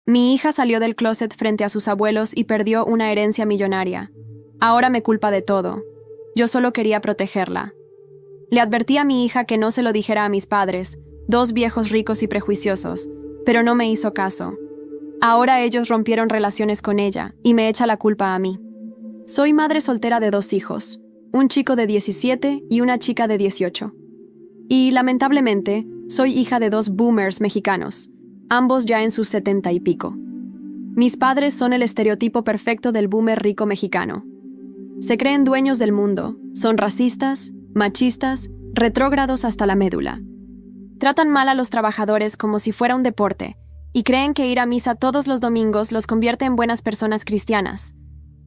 Mi hija salió del closet frente a sus abuelos y perdió una herencia millonaria. Ahora me culpa de todo. Yo solo quería protegerla. Le advertí a mi hija que no se lo dijera a mis padres, dos viejos ricos y prejuiciosos, pero no me hizo caso. Ahora ellos rompieron relaciones con ella y me echa la culpa a mí. Soy madre soltera de 2 hijos, un chico de 17 y una chica de 18. Y, lamentablemente, soy hija de 2 boomers mexicanos, ambos ya en sus 70 y pico. Mis padres son el estereotipo perfecto del boomer rico mexicano. Se creen dueños del mundo, son racistas, machistas, retrógrados hasta la médula. Tratan mal a los trabajadores como si fuera un deporte y creen que ir a misa todos los domingos los convierte en buenas personas cristianas.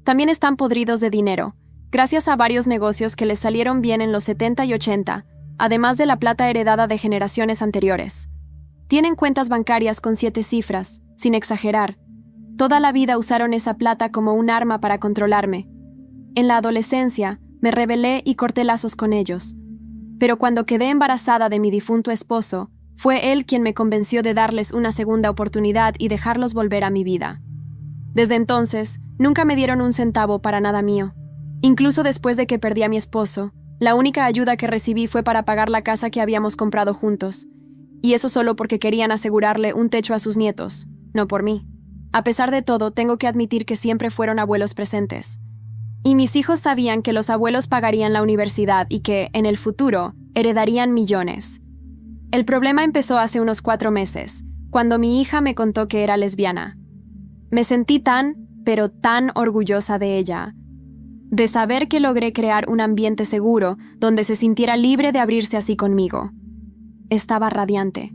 También están podridos de dinero, gracias a varios negocios que les salieron bien en los 70 y 80, además de la plata heredada de generaciones anteriores. Tienen cuentas bancarias con 7 cifras, sin exagerar. Toda la vida usaron esa plata como un arma para controlarme. En la adolescencia, me rebelé y corté lazos con ellos. Pero cuando quedé embarazada de mi difunto esposo, fue él quien me convenció de darles una segunda oportunidad y dejarlos volver a mi vida. Desde entonces, nunca me dieron un centavo para nada mío. Incluso después de que perdí a mi esposo, la única ayuda que recibí fue para pagar la casa que habíamos comprado juntos. Y eso solo porque querían asegurarle un techo a sus nietos, no por mí. A pesar de todo, tengo que admitir que siempre fueron abuelos presentes. Y mis hijos sabían que los abuelos pagarían la universidad y que, en el futuro, heredarían millones. El problema empezó hace unos 4 meses, cuando mi hija me contó que era lesbiana. Me sentí pero tan orgullosa de ella, de saber que logré crear un ambiente seguro donde se sintiera libre de abrirse así conmigo. Estaba radiante.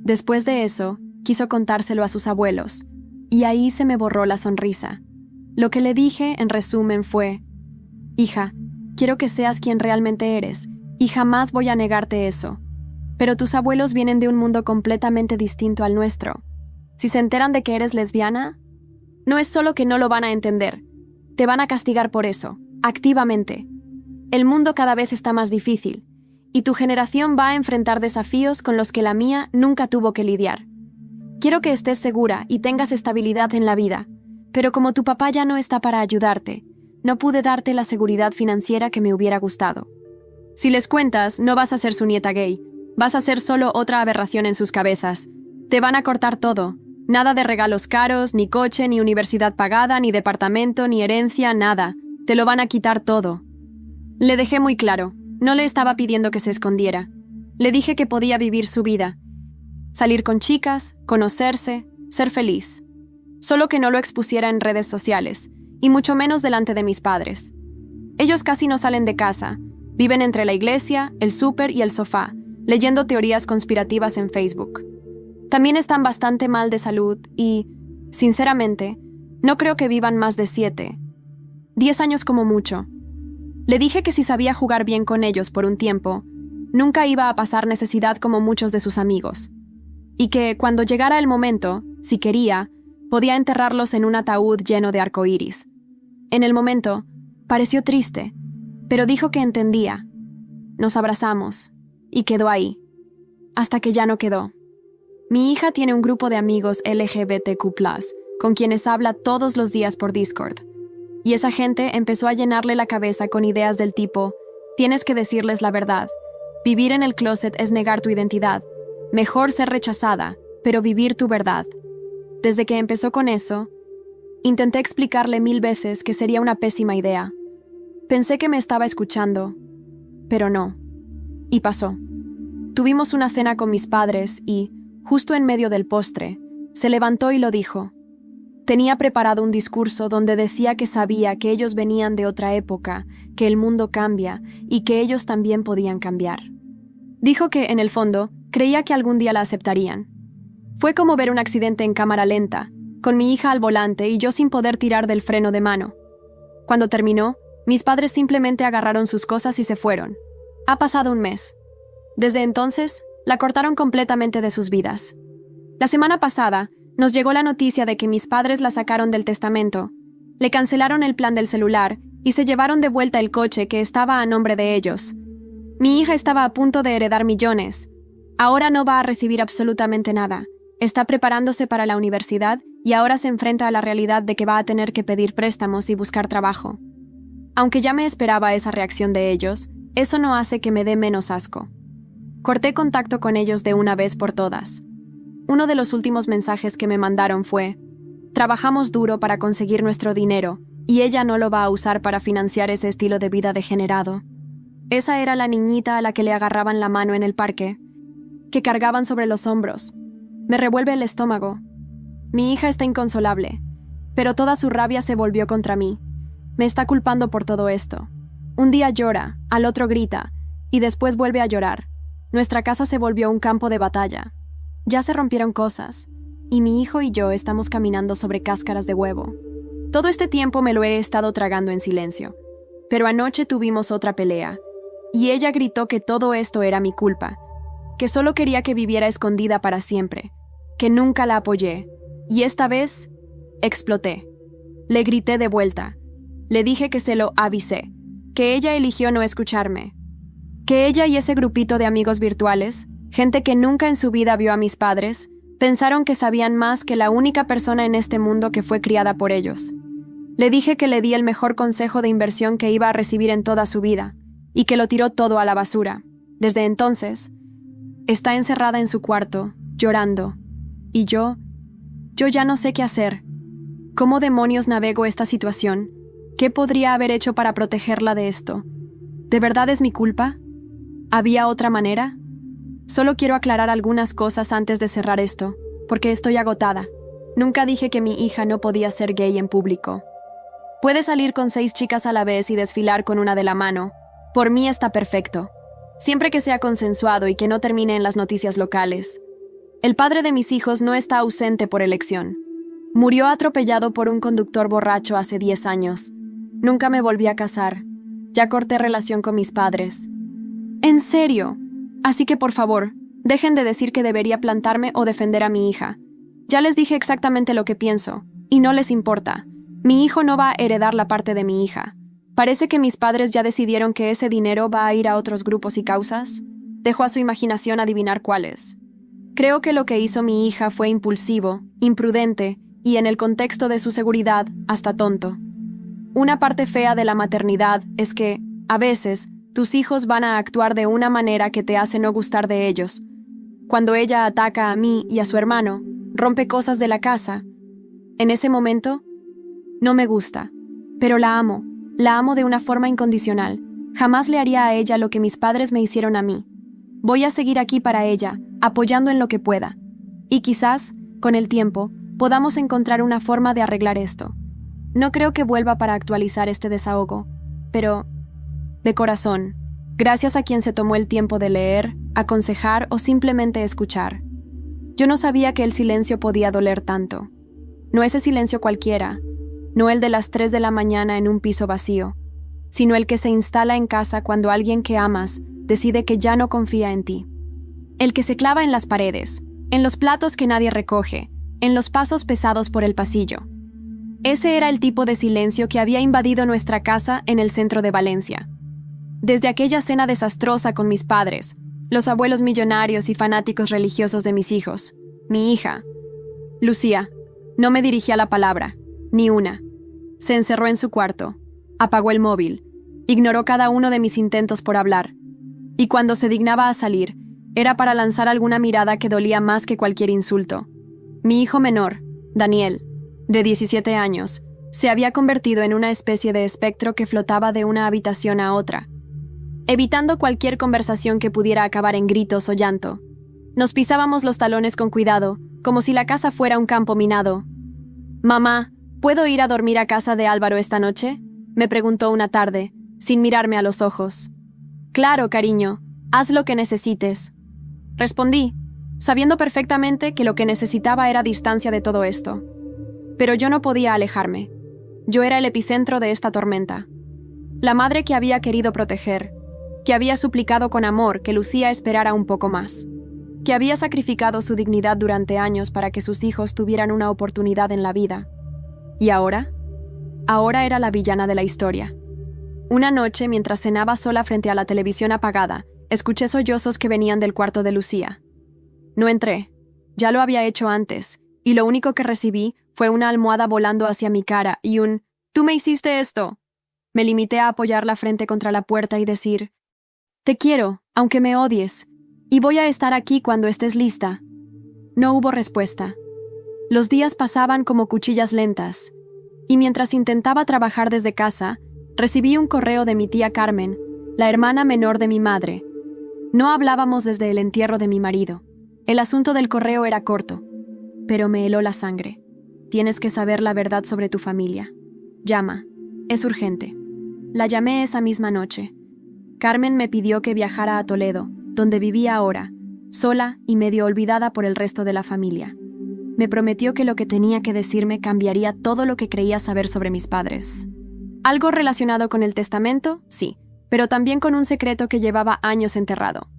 Después de eso, quiso contárselo a sus abuelos, y ahí se me borró la sonrisa. Lo que le dije, en resumen, fue: hija, quiero que seas quien realmente eres, y jamás voy a negarte eso. Pero tus abuelos vienen de un mundo completamente distinto al nuestro. Si se enteran de que eres lesbiana, no es solo que no lo van a entender, te van a castigar por eso, activamente. El mundo cada vez está más difícil, y tu generación va a enfrentar desafíos con los que la mía nunca tuvo que lidiar. Quiero que estés segura y tengas estabilidad en la vida, pero como tu papá ya no está para ayudarte, no pude darte la seguridad financiera que me hubiera gustado. Si les cuentas, no vas a ser su nieta gay, vas a ser solo otra aberración en sus cabezas. Te van a cortar todo. Nada de regalos caros, ni coche, ni universidad pagada, ni departamento, ni herencia, nada. Te lo van a quitar todo. Le dejé muy claro, no le estaba pidiendo que se escondiera. Le dije que podía vivir su vida. Salir con chicas, conocerse, ser feliz. Solo que no lo expusiera en redes sociales, y mucho menos delante de mis padres. Ellos casi no salen de casa. Viven entre la iglesia, el súper y el sofá, leyendo teorías conspirativas en Facebook. También están bastante mal de salud y, sinceramente, no creo que vivan más de 7, 10 años como mucho. Le dije que si sabía jugar bien con ellos por un tiempo, nunca iba a pasar necesidad como muchos de sus amigos. Y que, cuando llegara el momento, si quería, podía enterrarlos en un ataúd lleno de arcoíris. En el momento, pareció triste, pero dijo que entendía. Nos abrazamos, y quedó ahí, hasta que ya no quedó. Mi hija tiene un grupo de amigos LGBTQ+, con quienes habla todos los días por Discord. Y esa gente empezó a llenarle la cabeza con ideas del tipo: tienes que decirles la verdad. Vivir en el closet es negar tu identidad. Mejor ser rechazada, pero vivir tu verdad. Desde que empezó con eso, intenté explicarle 1000 veces que sería una pésima idea. Pensé que me estaba escuchando, pero no. Y pasó. Tuvimos una cena con mis padres y, justo en medio del postre, se levantó y lo dijo. Tenía preparado un discurso donde decía que sabía que ellos venían de otra época, que el mundo cambia y que ellos también podían cambiar. Dijo que, en el fondo, creía que algún día la aceptarían. Fue como ver un accidente en cámara lenta, con mi hija al volante y yo sin poder tirar del freno de mano. Cuando terminó, mis padres simplemente agarraron sus cosas y se fueron. Ha pasado un mes. Desde entonces, la cortaron completamente de sus vidas. La semana pasada, nos llegó la noticia de que mis padres la sacaron del testamento, le cancelaron el plan del celular y se llevaron de vuelta el coche que estaba a nombre de ellos. Mi hija estaba a punto de heredar millones. Ahora no va a recibir absolutamente nada. Está preparándose para la universidad y ahora se enfrenta a la realidad de que va a tener que pedir préstamos y buscar trabajo. Aunque ya me esperaba esa reacción de ellos, eso no hace que me dé menos asco. Corté contacto con ellos de una vez por todas. Uno de los últimos mensajes que me mandaron fue: trabajamos duro para conseguir nuestro dinero, y ella no lo va a usar para financiar ese estilo de vida degenerado. Esa era la niñita a la que le agarraban la mano en el parque, que cargaban sobre los hombros. Me revuelve el estómago. Mi hija está inconsolable, pero toda su rabia se volvió contra mí. Me está culpando por todo esto. Un día llora, al otro grita, y después vuelve a llorar. Nuestra casa se volvió un campo de batalla. Ya se rompieron cosas, y mi hijo y yo estamos caminando sobre cáscaras de huevo. Todo este tiempo me lo he estado tragando en silencio, pero anoche tuvimos otra pelea, y ella gritó que todo esto era mi culpa, que solo quería que viviera escondida para siempre, que nunca la apoyé, y esta vez exploté. Le grité de vuelta. Le dije que se lo avisé, que ella eligió no escucharme, que ella y ese grupito de amigos virtuales, gente que nunca en su vida vio a mis padres, pensaron que sabían más que la única persona en este mundo que fue criada por ellos. Le dije que le di el mejor consejo de inversión que iba a recibir en toda su vida, y que lo tiró todo a la basura. Desde entonces, está encerrada en su cuarto, llorando, y yo ya no sé qué hacer. ¿Cómo demonios navego esta situación? ¿Qué podría haber hecho para protegerla de esto? ¿De verdad es mi culpa? ¿Había otra manera? Solo quiero aclarar algunas cosas antes de cerrar esto, porque estoy agotada. Nunca dije que mi hija no podía ser gay en público. Puede salir con 6 chicas a la vez y desfilar con una de la mano. Por mí está perfecto. Siempre que sea consensuado y que no termine en las noticias locales. El padre de mis hijos no está ausente por elección. Murió atropellado por un conductor borracho hace 10 años. Nunca me volví a casar. Ya corté relación con mis padres. ¿En serio? Así que por favor, dejen de decir que debería plantarme o defender a mi hija. Ya les dije exactamente lo que pienso, y no les importa. Mi hijo no va a heredar la parte de mi hija. Parece que mis padres ya decidieron que ese dinero va a ir a otros grupos y causas. Dejo a su imaginación adivinar cuáles. Creo que lo que hizo mi hija fue impulsivo, imprudente, y en el contexto de su seguridad, hasta tonto. Una parte fea de la maternidad es que, a veces, tus hijos van a actuar de una manera que te hace no gustar de ellos. Cuando ella ataca a mí y a su hermano, rompe cosas de la casa. En ese momento, no me gusta, pero la amo de una forma incondicional. Jamás le haría a ella lo que mis padres me hicieron a mí. Voy a seguir aquí para ella, apoyando en lo que pueda. Y quizás, con el tiempo, podamos encontrar una forma de arreglar esto. No creo que vuelva para actualizar este desahogo, pero, de corazón, gracias a quien se tomó el tiempo de leer, aconsejar o simplemente escuchar. Yo no sabía que el silencio podía doler tanto. No ese silencio cualquiera, no el de las 3 de la mañana en un piso vacío, sino el que se instala en casa cuando alguien que amas decide que ya no confía en ti. El que se clava en las paredes, en los platos que nadie recoge, en los pasos pesados por el pasillo. Ese era el tipo de silencio que había invadido nuestra casa en el centro de Valencia. Desde aquella cena desastrosa con mis padres, los abuelos millonarios y fanáticos religiosos de mis hijos, mi hija, Lucía, no me dirigía la palabra, ni una. Se encerró en su cuarto, apagó el móvil, ignoró cada uno de mis intentos por hablar, y cuando se dignaba a salir, era para lanzar alguna mirada que dolía más que cualquier insulto. Mi hijo menor, Daniel, de 17 años, se había convertido en una especie de espectro que flotaba de una habitación a otra, evitando cualquier conversación que pudiera acabar en gritos o llanto. Nos pisábamos los talones con cuidado, como si la casa fuera un campo minado. «Mamá, ¿puedo ir a dormir a casa de Álvaro esta noche?», me preguntó una tarde, sin mirarme a los ojos. «Claro, cariño, haz lo que necesites», respondí, sabiendo perfectamente que lo que necesitaba era distancia de todo esto. Pero yo no podía alejarme. Yo era el epicentro de esta tormenta. La madre que había querido proteger, que había suplicado con amor que Lucía esperara un poco más, que había sacrificado su dignidad durante años para que sus hijos tuvieran una oportunidad en la vida. ¿Y ahora? Ahora era la villana de la historia. Una noche, mientras cenaba sola frente a la televisión apagada, escuché sollozos que venían del cuarto de Lucía. No entré. Ya lo había hecho antes, y lo único que recibí Fue una almohada volando hacia mi cara y un «¡Tú me hiciste esto!». Me limité a apoyar la frente contra la puerta y decir «Te quiero, aunque me odies, y voy a estar aquí cuando estés lista». No hubo respuesta. Los días pasaban como cuchillas lentas, y mientras intentaba trabajar desde casa, recibí un correo de mi tía Carmen, la hermana menor de mi madre. No hablábamos desde el entierro de mi marido. El asunto del correo era corto, pero me heló la sangre. «Tienes que saber la verdad sobre tu familia. Llama. Es urgente». La llamé esa misma noche. Carmen me pidió que viajara a Toledo, donde vivía ahora, sola y medio olvidada por el resto de la familia. Me prometió que lo que tenía que decirme cambiaría todo lo que creía saber sobre mis padres. Algo relacionado con el testamento, sí, pero también con un secreto que llevaba años enterrado.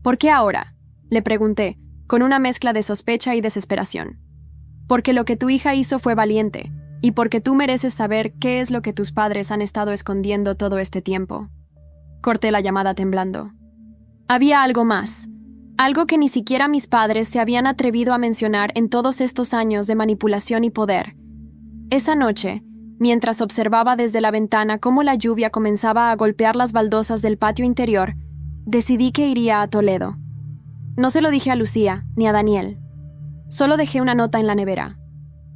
«¿Por qué ahora?», le pregunté, con una mezcla de sospecha y desesperación. «Porque lo que tu hija hizo fue valiente, y porque tú mereces saber qué es lo que tus padres han estado escondiendo todo este tiempo». Corté la llamada temblando. Había algo más, algo que ni siquiera mis padres se habían atrevido a mencionar en todos estos años de manipulación y poder. Esa noche, mientras observaba desde la ventana cómo la lluvia comenzaba a golpear las baldosas del patio interior, decidí que iría a Toledo. No se lo dije a Lucía ni a Daniel. Solo dejé una nota en la nevera.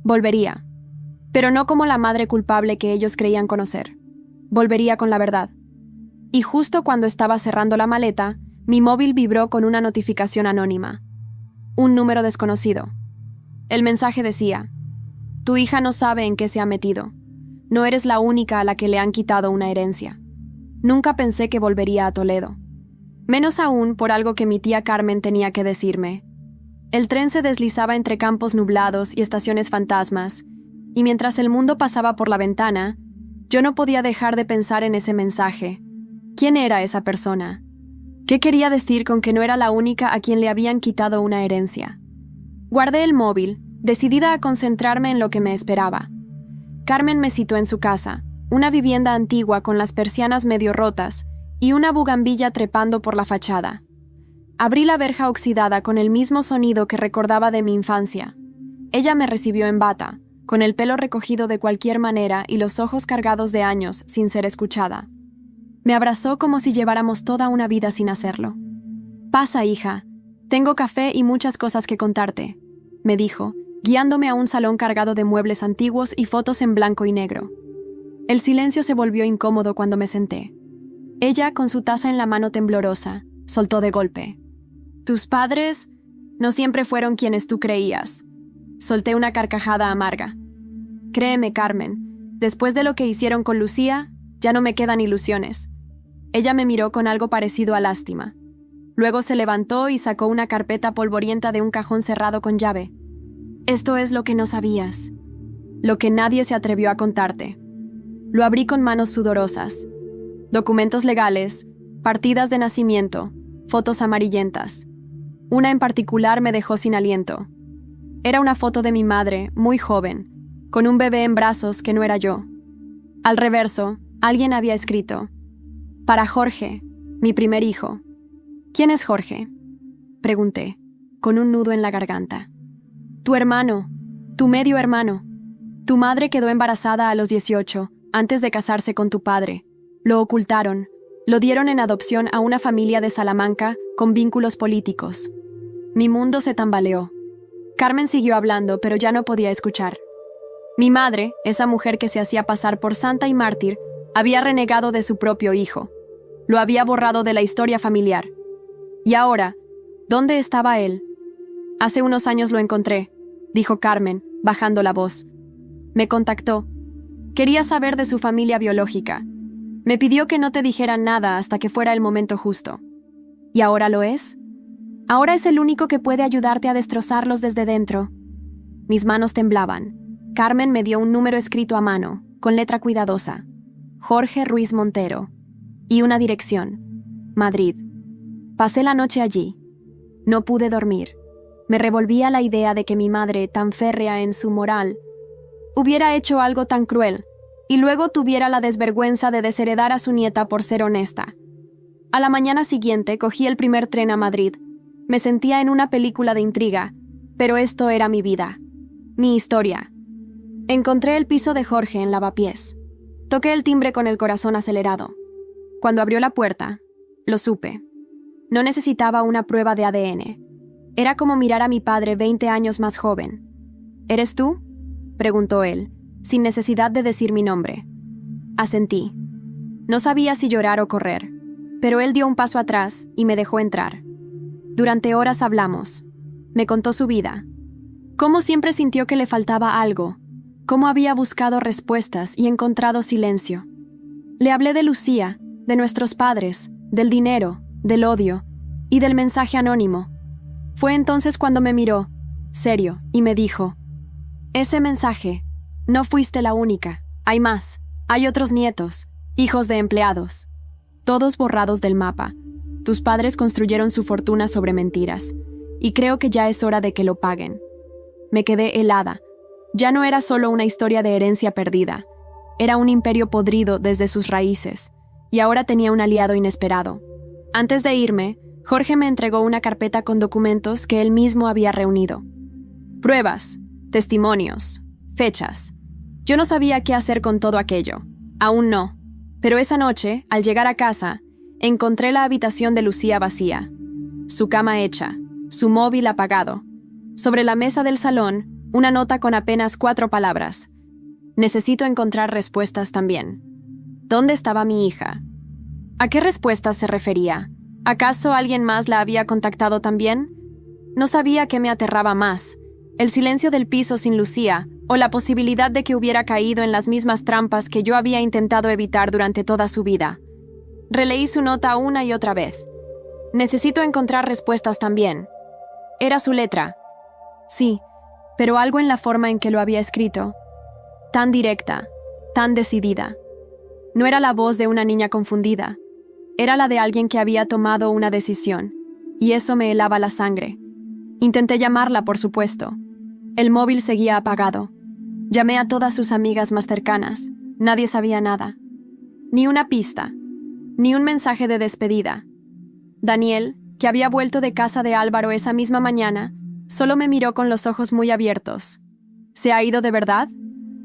Volvería. Pero no como la madre culpable que ellos creían conocer. Volvería con la verdad. Y justo cuando estaba cerrando la maleta, mi móvil vibró con una notificación anónima. Un número desconocido. El mensaje decía: «Tu hija no sabe en qué se ha metido. No eres la única a la que le han quitado una herencia». Nunca pensé que volvería a Toledo. Menos aún por algo que mi tía Carmen tenía que decirme. El tren se deslizaba entre campos nublados y estaciones fantasmas, y mientras el mundo pasaba por la ventana, yo no podía dejar de pensar en ese mensaje. ¿Quién era esa persona? ¿Qué quería decir con que no era la única a quien le habían quitado una herencia? Guardé el móvil, decidida a concentrarme en lo que me esperaba. Carmen me citó en su casa, una vivienda antigua con las persianas medio rotas y una bugambilla trepando por la fachada. Abrí la verja oxidada con el mismo sonido que recordaba de mi infancia. Ella me recibió en bata, con el pelo recogido de cualquier manera y los ojos cargados de años sin ser escuchada. Me abrazó como si lleváramos toda una vida sin hacerlo. «Pasa, hija. Tengo café y muchas cosas que contarte», me dijo, guiándome a un salón cargado de muebles antiguos y fotos en blanco y negro. El silencio se volvió incómodo cuando me senté. Ella, con su taza en la mano temblorosa, soltó de golpe: «Tus padres no siempre fueron quienes tú creías». Solté una carcajada amarga. «Créeme, Carmen, después de lo que hicieron con Lucía, ya no me quedan ilusiones». Ella me miró con algo parecido a lástima. Luego se levantó y sacó una carpeta polvorienta de un cajón cerrado con llave. «Esto es lo que no sabías. Lo que nadie se atrevió a contarte». Lo abrí con manos sudorosas. Documentos legales, partidas de nacimiento, fotos amarillentas. Una en particular me dejó sin aliento. Era una foto de mi madre, muy joven, con un bebé en brazos que no era yo. Al reverso, alguien había escrito: «Para Jorge, mi primer hijo». «¿Quién es Jorge?», pregunté, con un nudo en la garganta. «Tu hermano, tu medio hermano. Tu madre quedó embarazada a los 18, antes de casarse con tu padre. Lo ocultaron, lo dieron en adopción a una familia de Salamanca con vínculos políticos». Mi mundo se tambaleó. Carmen siguió hablando, pero ya no podía escuchar. Mi madre, esa mujer que se hacía pasar por santa y mártir, había renegado de su propio hijo. Lo había borrado de la historia familiar. Y ahora, ¿dónde estaba él? «Hace unos años lo encontré», dijo Carmen, bajando la voz. «Me contactó. Quería saber de su familia biológica. Me pidió que no te dijera nada hasta que fuera el momento justo». «¿Y ahora lo es?». «Ahora es el único que puede ayudarte a destrozarlos desde dentro». Mis manos temblaban. Carmen me dio un número escrito a mano, con letra cuidadosa: Jorge Ruiz Montero. Y una dirección: Madrid. Pasé la noche allí. No pude dormir. Me revolvía la idea de que mi madre, tan férrea en su moral, hubiera hecho algo tan cruel, y luego tuviera la desvergüenza de desheredar a su nieta por ser honesta. A la mañana siguiente cogí el primer tren a Madrid. Me sentía en una película de intriga, pero esto era mi vida, mi historia, Encontré el piso de Jorge en lavapiés. Toqué el timbre con el corazón acelerado. Cuando abrió la puerta, lo supe. No necesitaba una prueba de ADN. Era como mirar a mi padre 20 años más joven. ¿Eres tú?, preguntó él, sin necesidad de decir mi nombre. Asentí. No sabía si llorar o correr, pero él dio un paso atrás y me dejó entrar. Durante horas hablamos. Me contó su vida. Cómo siempre sintió que le faltaba algo. Cómo había buscado respuestas y encontrado silencio. Le hablé de Lucía, de nuestros padres, del dinero, del odio y del mensaje anónimo. Fue entonces cuando me miró, serio, y me dijo: «Ese mensaje, no fuiste la única. Hay más. Hay otros nietos, hijos de empleados. Todos borrados del mapa. Tus padres construyeron su fortuna sobre mentiras, y creo que ya es hora de que lo paguen». Me quedé helada. Ya no era solo una historia de herencia perdida. Era un imperio podrido desde sus raíces, y ahora tenía un aliado inesperado. Antes de irme, Jorge me entregó una carpeta con documentos que él mismo había reunido. Pruebas, testimonios, fechas. Yo no sabía qué hacer con todo aquello. Aún no. Pero esa noche, al llegar a casa, encontré la habitación de Lucía vacía. Su cama hecha, su móvil apagado. Sobre la mesa del salón, una nota con apenas 4 palabras. Necesito encontrar respuestas también. ¿Dónde estaba mi hija? ¿A qué respuestas se refería? ¿Acaso alguien más la había contactado también? No sabía qué me aterraba más: el silencio del piso sin Lucía, o la posibilidad de que hubiera caído en las mismas trampas que yo había intentado evitar durante toda su vida. Releí su nota una y otra vez. Necesito encontrar respuestas también. Era su letra. Sí, pero algo en la forma en que lo había escrito. Tan directa, tan decidida. No era la voz de una niña confundida. Era la de alguien que había tomado una decisión, y eso me helaba la sangre. Intenté llamarla, por supuesto. El móvil seguía apagado. Llamé a todas sus amigas más cercanas. Nadie sabía nada. Ni una pista. Ni un mensaje de despedida. Daniel, que había vuelto de casa de Álvaro esa misma mañana, solo me miró con los ojos muy abiertos. ¿Se ha ido de verdad?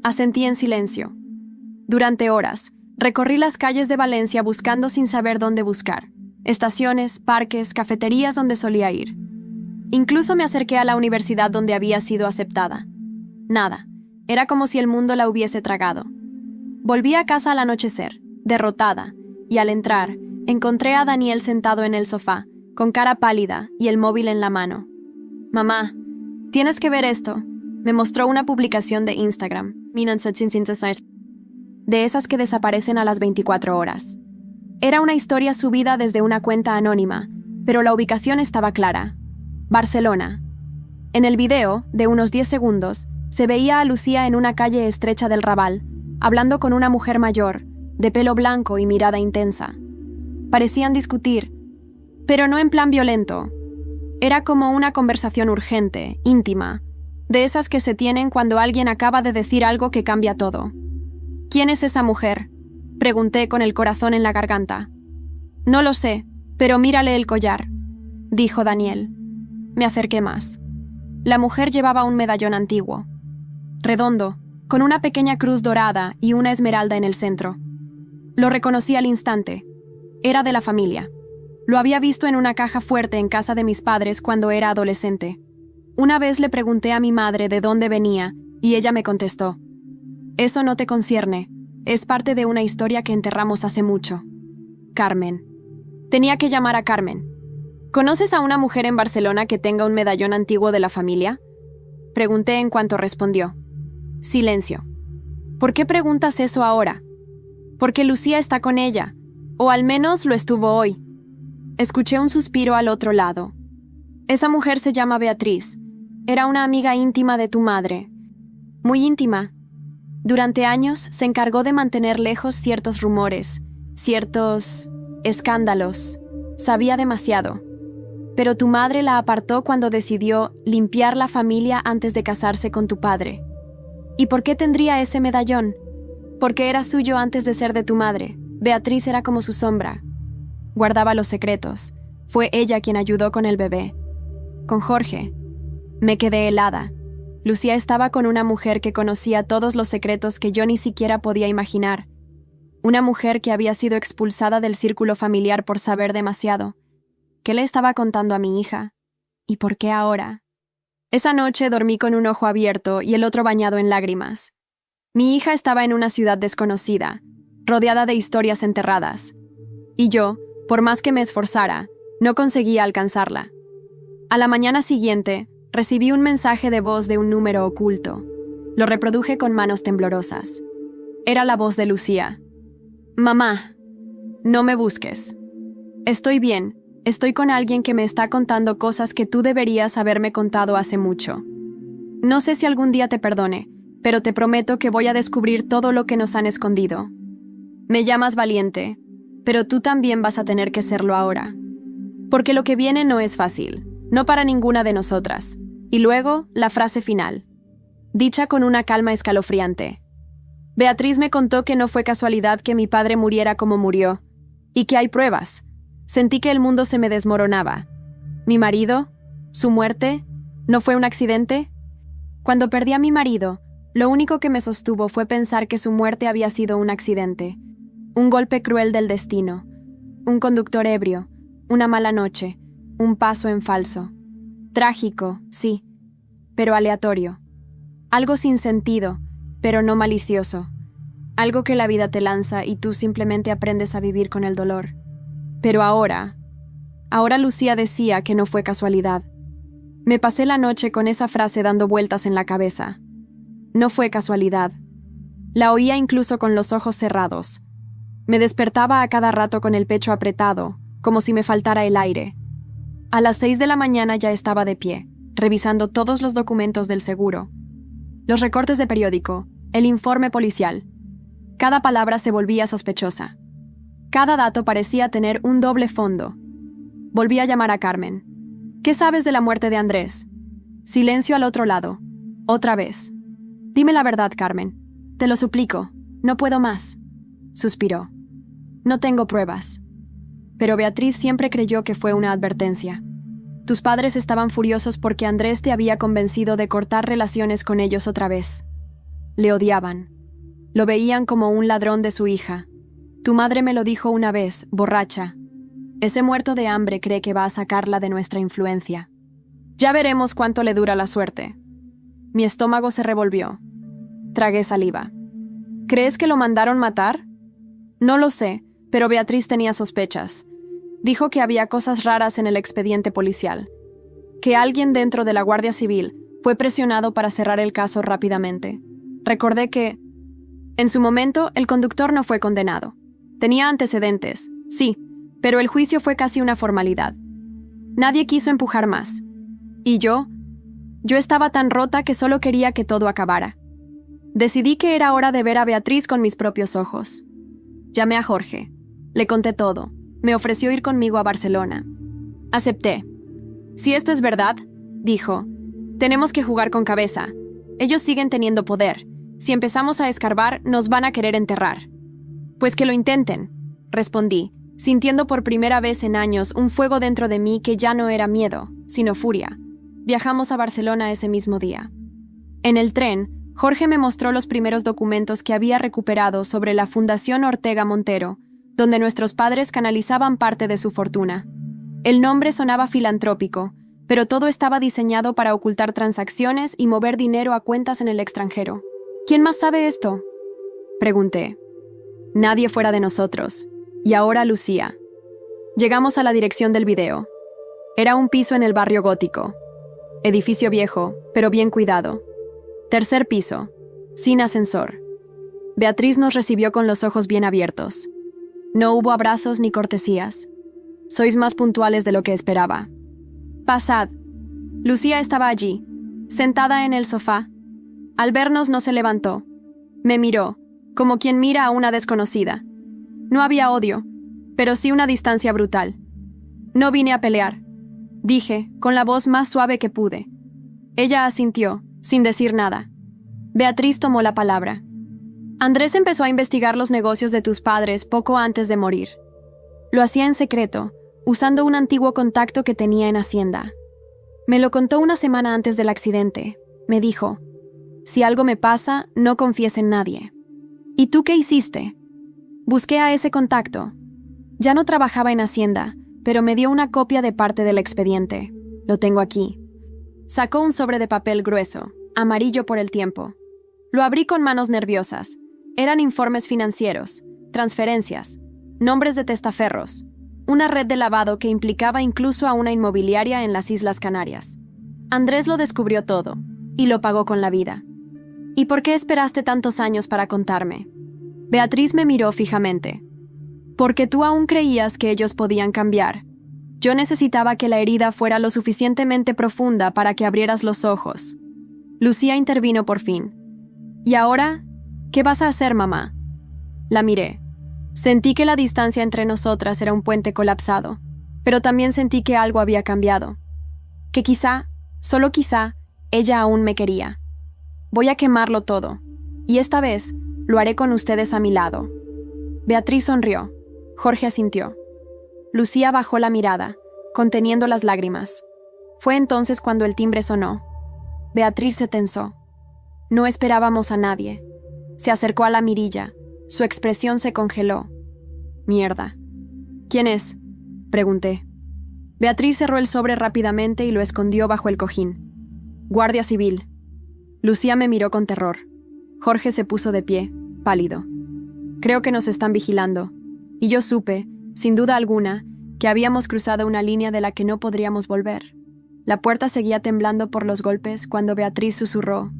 Asentí en silencio. Durante horas, recorrí las calles de Valencia buscando sin saber dónde buscar. Estaciones, parques, cafeterías donde solía ir. Incluso me acerqué a la universidad donde había sido aceptada. Nada. Era como si el mundo la hubiese tragado. Volví a casa al anochecer, derrotada, y al entrar, encontré a Daniel sentado en el sofá, con cara pálida y el móvil en la mano. «Mamá, tienes que ver esto». Me mostró una publicación de Instagram, de esas que desaparecen a las 24 horas. Era una historia subida desde una cuenta anónima, pero la ubicación estaba clara. Barcelona. En el video, de unos 10 segundos, se veía a Lucía en una calle estrecha del Raval, hablando con una mujer mayor, de pelo blanco y mirada intensa. Parecían discutir, pero no en plan violento. Era como una conversación urgente, íntima, de esas que se tienen cuando alguien acaba de decir algo que cambia todo. «¿Quién es esa mujer?», pregunté con el corazón en la garganta. «No lo sé, pero mírale el collar», dijo Daniel. Me acerqué más. La mujer llevaba un medallón antiguo, redondo, con una pequeña cruz dorada y una esmeralda en el centro. Lo reconocí al instante. Era de la familia. Lo había visto en una caja fuerte en casa de mis padres cuando era adolescente. Una vez le pregunté a mi madre de dónde venía y ella me contestó: «Eso no te concierne. Es parte de una historia que enterramos hace mucho». Carmen. Tenía que llamar a Carmen. «¿Conoces a una mujer en Barcelona que tenga un medallón antiguo de la familia?», pregunté en cuanto respondió. Silencio. «¿Por qué preguntas eso ahora?». «Porque Lucía está con ella, o al menos lo estuvo hoy». Escuché un suspiro al otro lado. «Esa mujer se llama Beatriz. Era una amiga íntima de tu madre. Muy íntima. Durante años se encargó de mantener lejos ciertos rumores, ciertos escándalos. Sabía demasiado. Pero tu madre la apartó cuando decidió limpiar la familia antes de casarse con tu padre. ¿Y por qué tendría ese medallón? Porque era suyo antes de ser de tu madre. Beatriz era como su sombra. Guardaba los secretos. Fue ella quien ayudó con el bebé. Con Jorge. Me quedé helada. Lucía estaba con una mujer que conocía todos los secretos que yo ni siquiera podía imaginar. Una mujer que había sido expulsada del círculo familiar por saber demasiado. ¿Qué le estaba contando a mi hija? ¿Y por qué ahora? Esa noche dormí con un ojo abierto y el otro bañado en lágrimas. Mi hija estaba en una ciudad desconocida, rodeada de historias enterradas. Y yo, por más que me esforzara, no conseguía alcanzarla. A la mañana siguiente, recibí un mensaje de voz de un número oculto. Lo reproduje con manos temblorosas. Era la voz de Lucía. «Mamá, no me busques. Estoy bien, estoy con alguien que me está contando cosas que tú deberías haberme contado hace mucho. No sé si algún día te perdone, pero te prometo que voy a descubrir todo lo que nos han escondido. Me llamas valiente, pero tú también vas a tener que serlo ahora. Porque lo que viene no es fácil, no para ninguna de nosotras». Y luego, la frase final, dicha con una calma escalofriante. Beatriz me contó que no fue casualidad que mi padre muriera como murió, y que hay pruebas. Sentí que el mundo se me desmoronaba. ¿Mi marido? ¿Su muerte? ¿No fue un accidente? Cuando perdí a mi marido, lo único que me sostuvo fue pensar que su muerte había sido un accidente, un golpe cruel del destino, un conductor ebrio, una mala noche, un paso en falso. Trágico, sí, pero aleatorio. Algo sin sentido, pero no malicioso. Algo que la vida te lanza y tú simplemente aprendes a vivir con el dolor. Pero ahora Lucía decía que no fue casualidad. Me pasé la noche con esa frase dando vueltas en la cabeza. No fue casualidad. La oía incluso con los ojos cerrados. Me despertaba a cada rato con el pecho apretado, como si me faltara el aire. A las 6 de la mañana ya estaba de pie, revisando todos los documentos del seguro. Los recortes de periódico, el informe policial. Cada palabra se volvía sospechosa. Cada dato parecía tener un doble fondo. Volví a llamar a Carmen. ¿Qué sabes de la muerte de Andrés? Silencio al otro lado. Otra vez. Dime la verdad, Carmen. Te lo suplico. No puedo más. Suspiró. No tengo pruebas. Pero Beatriz siempre creyó que fue una advertencia. Tus padres estaban furiosos porque Andrés te había convencido de cortar relaciones con ellos otra vez. Le odiaban. Lo veían como un ladrón de su hija. Tu madre me lo dijo una vez, borracha. Ese muerto de hambre cree que va a sacarla de nuestra influencia. Ya veremos cuánto le dura la suerte. Mi estómago se revolvió. Tragué saliva. ¿Crees que lo mandaron matar? No lo sé, pero Beatriz tenía sospechas. Dijo que había cosas raras en el expediente policial. Que alguien dentro de la Guardia Civil fue presionado para cerrar el caso rápidamente. Recordé que, en su momento, el conductor no fue condenado. Tenía antecedentes, sí, pero el juicio fue casi una formalidad. Nadie quiso empujar más. Y yo estaba tan rota que solo quería que todo acabara. Decidí que era hora de ver a Beatriz con mis propios ojos. Llamé a Jorge. Le conté todo. Me ofreció ir conmigo a Barcelona. Acepté. Si esto es verdad, dijo, tenemos que jugar con cabeza. Ellos siguen teniendo poder. Si empezamos a escarbar, nos van a querer enterrar. Pues que lo intenten, respondí, sintiendo por primera vez en años un fuego dentro de mí que ya no era miedo, sino furia. Viajamos a Barcelona ese mismo día. En el tren, Jorge me mostró los primeros documentos que había recuperado sobre la Fundación Ortega Montero, donde nuestros padres canalizaban parte de su fortuna. El nombre sonaba filantrópico, pero todo estaba diseñado para ocultar transacciones y mover dinero a cuentas en el extranjero. ¿Quién más sabe esto?, pregunté. Nadie fuera de nosotros. Y ahora Lucía. Llegamos a la dirección del video. Era un piso en el barrio gótico. Edificio viejo, pero bien cuidado. Tercer piso, sin ascensor. Beatriz nos recibió con los ojos bien abiertos. No hubo abrazos ni cortesías. Sois más puntuales de lo que esperaba. Pasad. Lucía estaba allí, sentada en el sofá. Al vernos no se levantó. Me miró, como quien mira a una desconocida. No había odio, pero sí una distancia brutal. No vine a pelear, dije, con la voz más suave que pude. Ella asintió, sin decir nada. Beatriz tomó la palabra. Andrés empezó a investigar los negocios de tus padres poco antes de morir. Lo hacía en secreto, usando un antiguo contacto que tenía en Hacienda. Me lo contó una semana antes del accidente. Me dijo, si algo me pasa, no confíes en nadie. ¿Y tú qué hiciste? Busqué a ese contacto. Ya no trabajaba en Hacienda, pero me dio una copia de parte del expediente. Lo tengo aquí. Sacó un sobre de papel grueso, amarillo por el tiempo. Lo abrí con manos nerviosas. Eran informes financieros, transferencias, nombres de testaferros, una red de lavado que implicaba incluso a una inmobiliaria en las Islas Canarias. Andrés lo descubrió todo, y lo pagó con la vida. ¿Y por qué esperaste tantos años para contarme? Beatriz me miró fijamente. Porque tú aún creías que ellos podían cambiar. Yo necesitaba que la herida fuera lo suficientemente profunda para que abrieras los ojos. Lucía intervino por fin. ¿Y ahora? ¿Qué vas a hacer, mamá? La miré. Sentí que la distancia entre nosotras era un puente colapsado, pero también sentí que algo había cambiado. Que quizá, solo quizá, ella aún me quería. Voy a quemarlo todo, y esta vez lo haré con ustedes a mi lado. Beatriz sonrió. Jorge asintió. Lucía bajó la mirada, conteniendo las lágrimas. Fue entonces cuando el timbre sonó. Beatriz se tensó. No esperábamos a nadie. Se acercó a la mirilla. Su expresión se congeló. Mierda. ¿Quién es? Pregunté. Beatriz cerró el sobre rápidamente y lo escondió bajo el cojín. Guardia Civil. Lucía me miró con terror. Jorge se puso de pie, pálido. Creo que nos están vigilando. Y yo supe, sin duda alguna, que habíamos cruzado una línea de la que no podríamos volver. La puerta seguía temblando por los golpes cuando Beatriz susurró.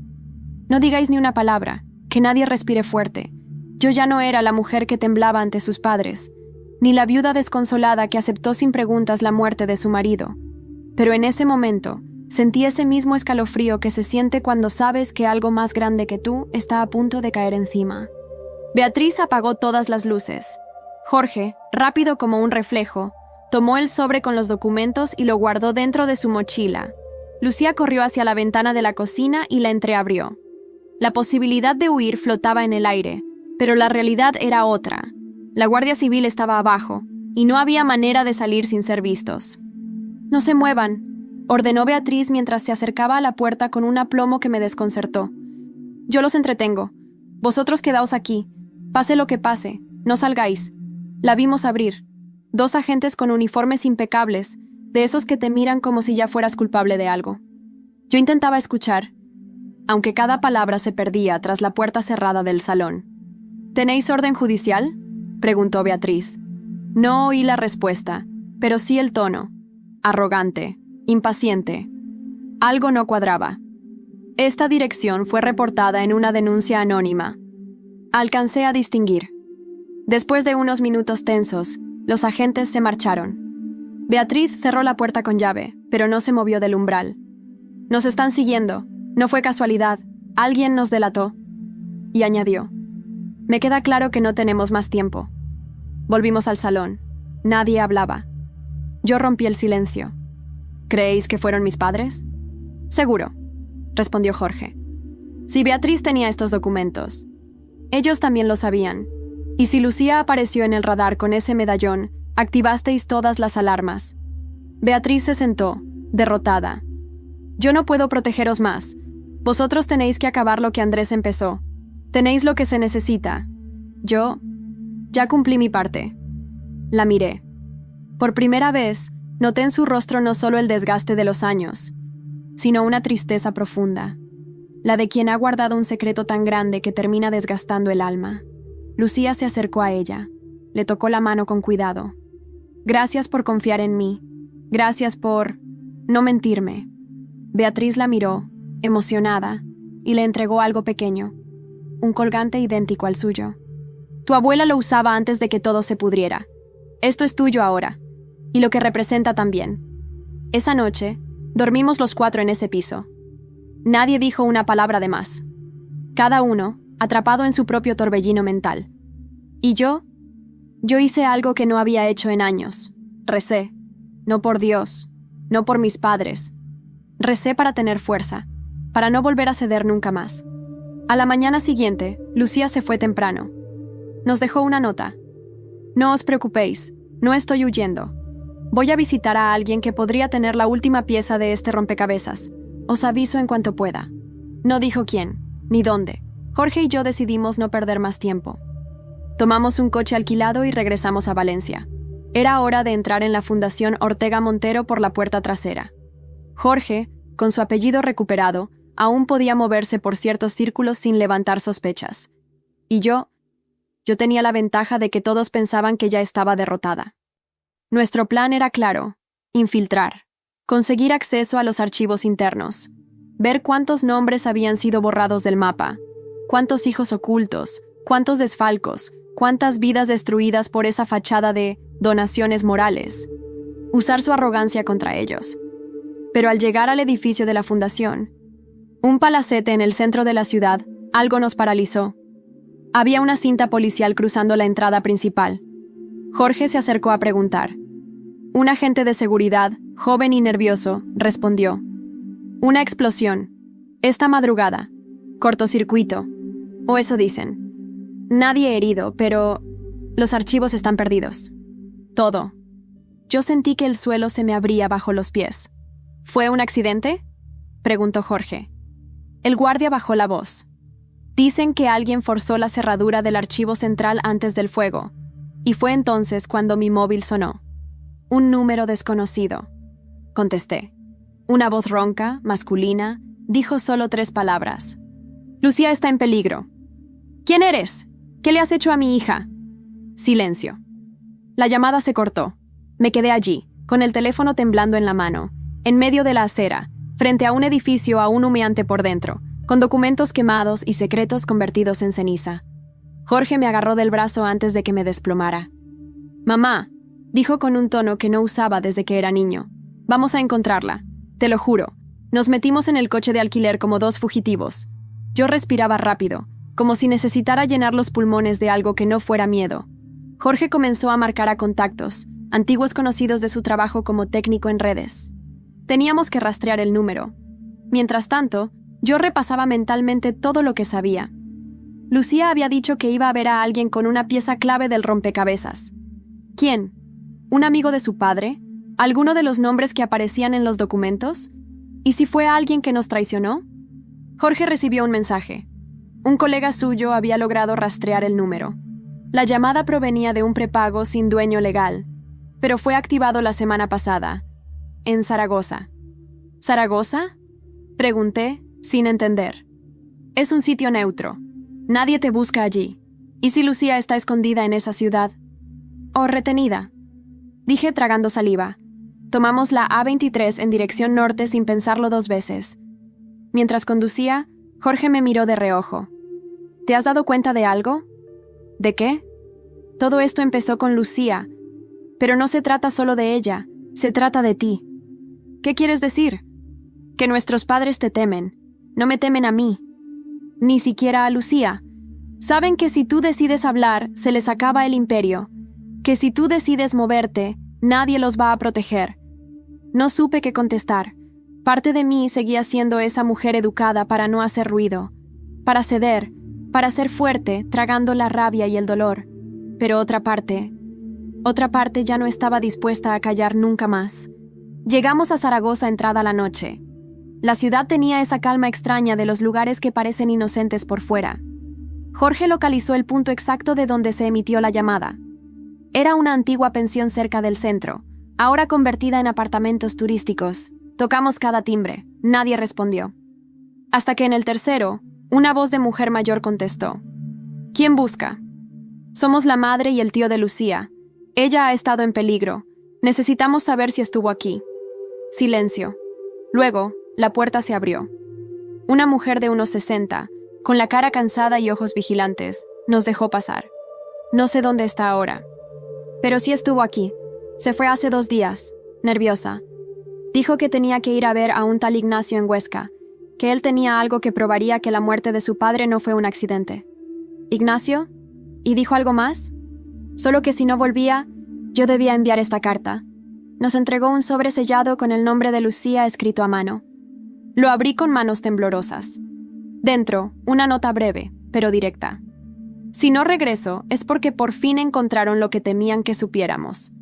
No digáis ni una palabra, que nadie respire fuerte. Yo ya no era la mujer que temblaba ante sus padres, ni la viuda desconsolada que aceptó sin preguntas la muerte de su marido. Pero en ese momento, sentí ese mismo escalofrío que se siente cuando sabes que algo más grande que tú está a punto de caer encima. Beatriz apagó todas las luces. Jorge, rápido como un reflejo, tomó el sobre con los documentos y lo guardó dentro de su mochila. Lucía corrió hacia la ventana de la cocina y la entreabrió. La posibilidad de huir flotaba en el aire, pero la realidad era otra. La Guardia Civil estaba abajo, y no había manera de salir sin ser vistos. «No se muevan», ordenó Beatriz mientras se acercaba a la puerta con un aplomo que me desconcertó. «Yo los entretengo. Vosotros quedaos aquí. Pase lo que pase, no salgáis». La vimos abrir. 2 agentes con uniformes impecables, de esos que te miran como si ya fueras culpable de algo. Yo intentaba escuchar, aunque cada palabra se perdía tras la puerta cerrada del salón. «¿Tenéis orden judicial?», preguntó Beatriz. No oí la respuesta, pero sí el tono. Arrogante, impaciente. Algo no cuadraba. Esta dirección fue reportada en una denuncia anónima. Alcancé a distinguir. Después de unos minutos tensos, los agentes se marcharon. Beatriz cerró la puerta con llave, pero no se movió del umbral. «Nos están siguiendo. No fue casualidad. Alguien nos delató». Y añadió: «Me queda claro que no tenemos más tiempo». Volvimos al salón. Nadie hablaba. Yo rompí el silencio. «¿Creéis que fueron mis padres?» «Seguro», respondió Jorge. «Si Beatriz tenía estos documentos, ellos también lo sabían. Y si Lucía apareció en el radar con ese medallón, activasteis todas las alarmas». Beatriz se sentó, derrotada. «Yo no puedo protegeros más. Vosotros tenéis que acabar lo que Andrés empezó. Tenéis lo que se necesita. Yo ya cumplí mi parte». La miré. Por primera vez, noté en su rostro no solo el desgaste de los años, sino una tristeza profunda, la de quien ha guardado un secreto tan grande que termina desgastando el alma. Lucía se acercó a ella. Le tocó la mano con cuidado. «Gracias por confiar en mí. Gracias por no mentirme». Beatriz la miró, emocionada, y le entregó algo pequeño, un colgante idéntico al suyo. «Tu abuela lo usaba antes de que todo se pudriera. Esto es tuyo ahora, y lo que representa también». Esa noche, dormimos los 4 en ese piso. Nadie dijo una palabra de más. Cada uno atrapado en su propio torbellino mental. Y yo hice algo que no había hecho en años. Recé, no por Dios, no por mis padres. Recé para tener fuerza, para no volver a ceder nunca más. A la mañana siguiente, Lucía se fue temprano. Nos dejó una nota. «No os preocupéis, no estoy huyendo. Voy a visitar a alguien que podría tener la última pieza de este rompecabezas. Os aviso en cuanto pueda». No dijo quién, ni dónde. Jorge y yo decidimos no perder más tiempo. Tomamos un coche alquilado y regresamos a Valencia. Era hora de entrar en la Fundación Ortega Montero por la puerta trasera. Jorge, con su apellido recuperado, aún podía moverse por ciertos círculos sin levantar sospechas. Y yo tenía la ventaja de que todos pensaban que ya estaba derrotada. Nuestro plan era claro: infiltrar, conseguir acceso a los archivos internos, ver cuántos nombres habían sido borrados del mapa, cuántos hijos ocultos, cuántos desfalcos, cuántas vidas destruidas por esa fachada de donaciones morales. Usar su arrogancia contra ellos. Pero al llegar al edificio de la fundación, un palacete en el centro de la ciudad, algo nos paralizó. Había una cinta policial cruzando la entrada principal. Jorge se acercó a preguntar. Un agente de seguridad, joven y nervioso, respondió. Una explosión. Esta madrugada. Cortocircuito. O eso dicen. Nadie herido, pero los archivos están perdidos. Todo. Yo sentí que el suelo se me abría bajo los pies. ¿Fue un accidente?, preguntó Jorge. El guardia bajó la voz. Dicen que alguien forzó la cerradura del archivo central antes del fuego, y fue entonces cuando mi móvil sonó. Un número desconocido. Contesté. Una voz ronca, masculina, dijo solo 3 palabras. Lucía está en peligro. ¿Quién eres? ¿Qué le has hecho a mi hija? Silencio. La llamada se cortó. Me quedé allí, con el teléfono temblando en la mano, en medio de la acera, frente a un edificio aún humeante por dentro, con documentos quemados y secretos convertidos en ceniza. Jorge me agarró del brazo antes de que me desplomara. «Mamá», dijo con un tono que no usaba desde que era niño. «Vamos a encontrarla. Te lo juro». Nos metimos en el coche de alquiler como 2 fugitivos. Yo respiraba rápido, como si necesitara llenar los pulmones de algo que no fuera miedo. Jorge comenzó a marcar a contactos, antiguos conocidos de su trabajo como técnico en redes. Teníamos que rastrear el número. Mientras tanto, yo repasaba mentalmente todo lo que sabía. Lucía había dicho que iba a ver a alguien con una pieza clave del rompecabezas. ¿Quién? ¿Un amigo de su padre? ¿Alguno de los nombres que aparecían en los documentos? ¿Y si fue alguien que nos traicionó? Jorge recibió un mensaje. Un colega suyo había logrado rastrear el número. La llamada provenía de un prepago sin dueño legal, pero fue activado la semana pasada, en Zaragoza. ¿Zaragoza?, pregunté, sin entender. Es un sitio neutro. Nadie te busca allí. ¿Y si Lucía está escondida en esa ciudad? ¿O retenida?, dije tragando saliva. Tomamos la A23 en dirección norte sin pensarlo 2 veces. Mientras conducía, Jorge me miró de reojo. ¿Te has dado cuenta de algo? ¿De qué? Todo esto empezó con Lucía, pero no se trata solo de ella, se trata de ti. ¿Qué quieres decir? Que nuestros padres te temen, no me temen a mí, ni siquiera a Lucía. Saben que si tú decides hablar, se les acaba el imperio, que si tú decides moverte, nadie los va a proteger. No supe qué contestar. Parte de mí seguía siendo esa mujer educada para no hacer ruido, para ceder, para ser fuerte, tragando la rabia y el dolor. Pero otra parte ya no estaba dispuesta a callar nunca más. Llegamos a Zaragoza entrada la noche. La ciudad tenía esa calma extraña de los lugares que parecen inocentes por fuera. Jorge localizó el punto exacto de donde se emitió la llamada. Era una antigua pensión cerca del centro, ahora convertida en apartamentos turísticos. Tocamos cada timbre, nadie respondió. Hasta que en el tercero, una voz de mujer mayor contestó. ¿Quién busca? Somos la madre y el tío de Lucía. Ella ha estado en peligro. Necesitamos saber si estuvo aquí. Silencio. Luego, la puerta se abrió. Una mujer de unos 60, con la cara cansada y ojos vigilantes, nos dejó pasar. No sé dónde está ahora. Pero sí estuvo aquí. Se fue hace 2 días, nerviosa. Dijo que tenía que ir a ver a un tal Ignacio en Huesca, que él tenía algo que probaría que la muerte de su padre no fue un accidente. ¿Ignacio? ¿Y dijo algo más? Solo que si no volvía, yo debía enviar esta carta. Nos entregó un sobre sellado con el nombre de Lucía escrito a mano. Lo abrí con manos temblorosas. Dentro, una nota breve, pero directa. Si no regreso, es porque por fin encontraron lo que temían que supiéramos.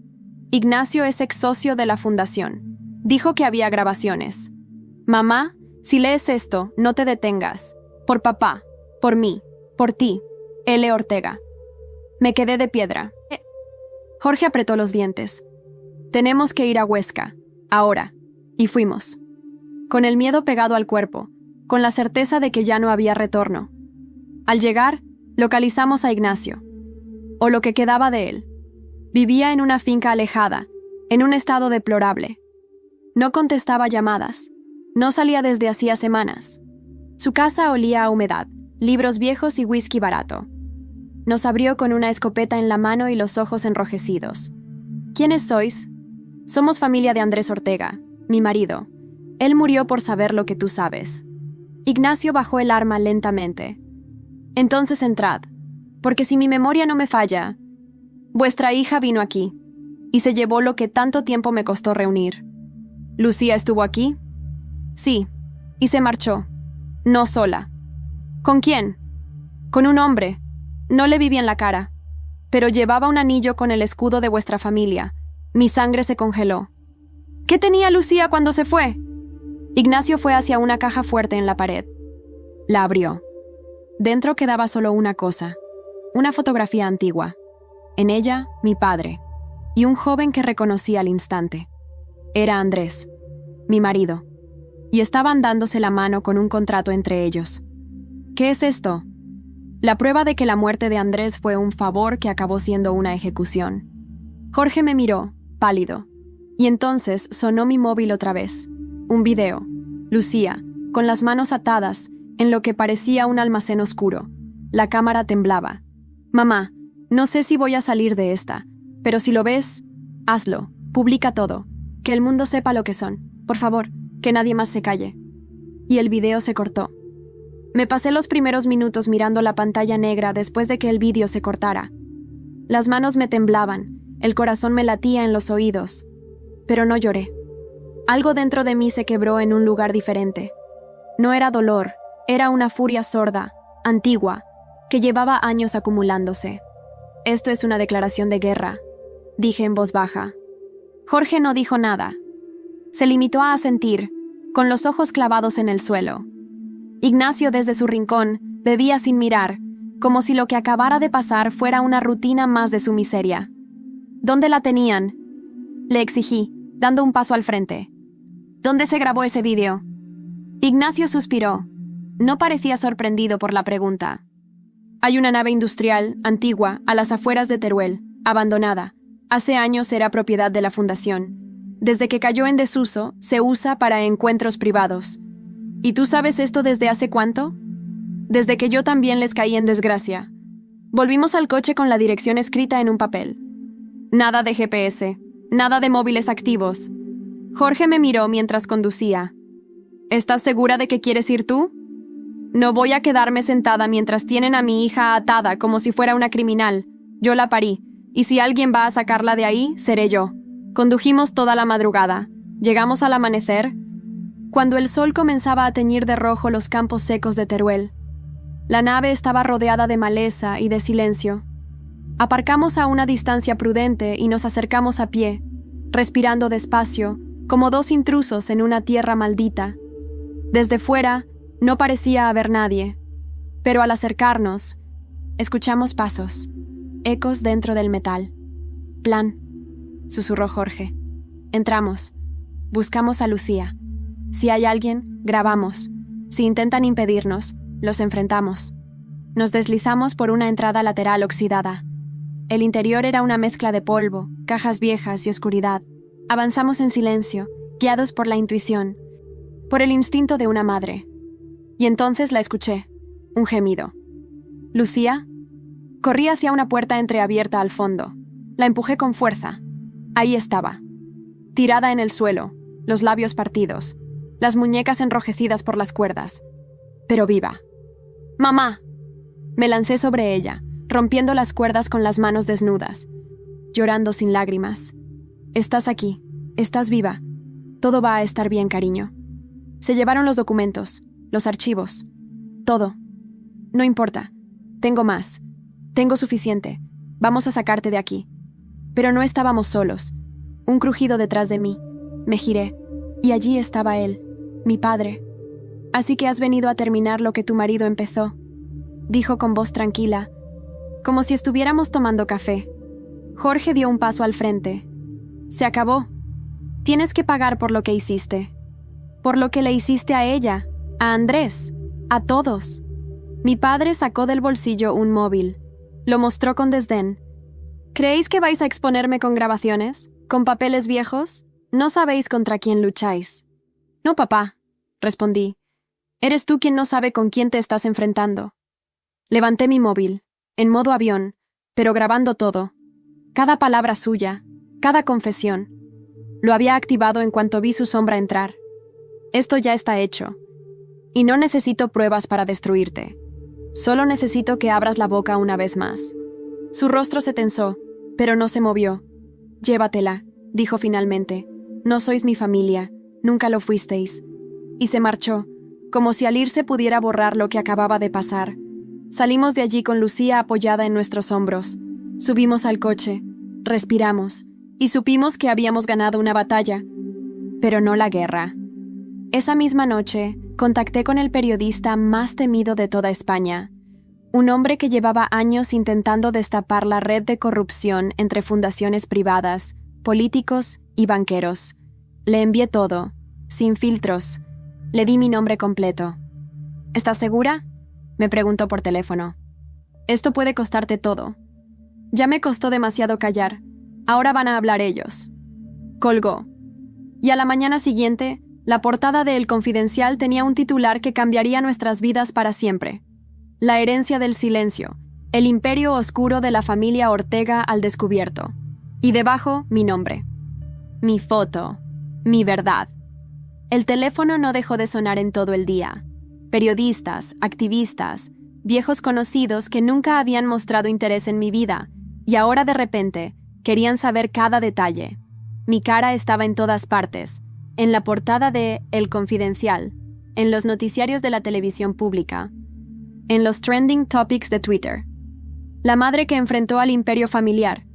Ignacio es ex socio de la fundación. Dijo que había grabaciones. Mamá, Si lees esto, no te detengas. Por papá, por mí, por ti. L. Ortega. Me quedé de piedra. Jorge apretó los dientes. Tenemos que ir a Huesca, ahora. Y fuimos. Con el miedo pegado al cuerpo, con la certeza de que ya no había retorno. Al llegar, localizamos a Ignacio, o lo que quedaba de él. Vivía en una finca alejada, en un estado deplorable. No contestaba llamadas. No salía desde hacía semanas. Su casa olía a humedad, libros viejos y whisky barato. Nos abrió con una escopeta en la mano y los ojos enrojecidos. ¿Quiénes sois? Somos familia de Andrés Ortega, mi marido. Él murió por saber lo que tú sabes. Ignacio bajó el arma lentamente. Entonces entrad, porque si mi memoria no me falla, vuestra hija vino aquí, y se llevó lo que tanto tiempo me costó reunir. ¿Lucía estuvo aquí? Sí, y se marchó. No sola. ¿Con quién? Con un hombre. No le vi bien la cara, pero llevaba un anillo con el escudo de vuestra familia. Mi sangre se congeló. ¿Qué tenía Lucía cuando se fue? Ignacio fue hacia una caja fuerte en la pared. La abrió. Dentro quedaba solo una cosa, una fotografía antigua. En ella, mi padre, y un joven que reconocí al instante. Era Andrés, mi marido, y estaban dándose la mano con un contrato entre ellos. ¿Qué es esto? La prueba de que la muerte de Andrés fue un favor que acabó siendo una ejecución. Jorge me miró, pálido, y entonces sonó mi móvil otra vez. Un video. Lucía, con las manos atadas, en lo que parecía un almacén oscuro. La cámara temblaba. Mamá, no sé si voy a salir de esta, pero si lo ves, hazlo, publica todo, que el mundo sepa lo que son. Por favor, que nadie más se calle. Y el video se cortó. Me pasé los primeros minutos mirando la pantalla negra después de que el vídeo se cortara. Las manos me temblaban, el corazón me latía en los oídos, pero no lloré. Algo dentro de mí se quebró en un lugar diferente. No era dolor, era una furia sorda, antigua, que llevaba años acumulándose. Esto es una declaración de guerra, dije en voz baja. Jorge no dijo nada. Se limitó a asentir, con los ojos clavados en el suelo. Ignacio, desde su rincón, bebía sin mirar, como si lo que acabara de pasar fuera una rutina más de su miseria. ¿Dónde la tenían? Le exigí, dando un paso al frente. ¿Dónde se grabó ese vídeo? Ignacio suspiró. No parecía sorprendido por la pregunta. Hay una nave industrial, antigua, a las afueras de Teruel, abandonada. Hace años era propiedad de la fundación. Desde que cayó en desuso, se usa para encuentros privados. ¿Y tú sabes esto desde hace cuánto? Desde que yo también les caí en desgracia. Volvimos al coche con la dirección escrita en un papel. Nada de GPS, nada de móviles activos. Jorge me miró mientras conducía. ¿Estás segura de que quieres ir tú? No voy a quedarme sentada mientras tienen a mi hija atada como si fuera una criminal. Yo la parí, y si alguien va a sacarla de ahí, seré yo. Condujimos toda la madrugada. Llegamos al amanecer, cuando el sol comenzaba a teñir de rojo los campos secos de Teruel. La nave estaba rodeada de maleza y de silencio. Aparcamos a una distancia prudente y nos acercamos a pie, respirando despacio, como dos intrusos en una tierra maldita. Desde fuera, no parecía haber nadie, pero al acercarnos, escuchamos pasos, ecos dentro del metal. «Plan», susurró Jorge. Entramos. Buscamos a Lucía. Si hay alguien, grabamos. Si intentan impedirnos, los enfrentamos. Nos deslizamos por una entrada lateral oxidada. El interior era una mezcla de polvo, cajas viejas y oscuridad. Avanzamos en silencio, guiados por la intuición, por el instinto de una madre. Y entonces la escuché. Un gemido. ¿Lucía? Corrí hacia una puerta entreabierta al fondo. La empujé con fuerza. Ahí estaba. Tirada en el suelo, los labios partidos, las muñecas enrojecidas por las cuerdas, pero viva. ¡Mamá! Me lancé sobre ella, rompiendo las cuerdas con las manos desnudas, llorando sin lágrimas. Estás aquí, estás viva. Todo va a estar bien, cariño. Se llevaron los documentos, los archivos, todo. No importa, tengo más, tengo suficiente. Vamos a sacarte de aquí. Pero no estábamos solos. Un crujido detrás de mí. Me giré, y allí estaba él, mi padre. Así que has venido a terminar lo que tu marido empezó, dijo con voz tranquila, como si estuviéramos tomando café. Jorge dio un paso al frente. Se acabó. Tienes que pagar por lo que hiciste. Por lo que le hiciste a ella, a Andrés, a todos. Mi padre sacó del bolsillo un móvil. Lo mostró con desdén. ¿Creéis que vais a exponerme con grabaciones? ¿Con papeles viejos? No sabéis contra quién lucháis. No, papá, respondí. Eres tú quien no sabe con quién te estás enfrentando. Levanté mi móvil, en modo avión, pero grabando todo. Cada palabra suya, cada confesión. Lo había activado en cuanto vi su sombra entrar. Esto ya está hecho. Y no necesito pruebas para destruirte. Solo necesito que abras la boca una vez más. Su rostro se tensó, pero no se movió. Llévatela, dijo finalmente. No sois mi familia, nunca lo fuisteis. Y se marchó, como si al irse pudiera borrar lo que acababa de pasar. Salimos de allí con Lucía apoyada en nuestros hombros. Subimos al coche, respiramos, y supimos que habíamos ganado una batalla, pero no la guerra. Esa misma noche, contacté con el periodista más temido de toda España, un hombre que llevaba años intentando destapar la red de corrupción entre fundaciones privadas, políticos y banqueros. Le envié todo, sin filtros. Le di mi nombre completo. ¿Estás segura?, me preguntó por teléfono. Esto puede costarte todo. Ya me costó demasiado callar. Ahora van a hablar ellos. Colgó. Y a la mañana siguiente, la portada de El Confidencial tenía un titular que cambiaría nuestras vidas para siempre. La herencia del silencio, el imperio oscuro de la familia Ortega al descubierto. Y debajo, mi nombre. Mi foto. Mi verdad. El teléfono no dejó de sonar en todo el día. Periodistas, activistas, viejos conocidos que nunca habían mostrado interés en mi vida, y ahora de repente querían saber cada detalle. Mi cara estaba en todas partes, en la portada de El Confidencial, en los noticiarios de la televisión pública, en los trending topics de Twitter. La madre que enfrentó al imperio familiar,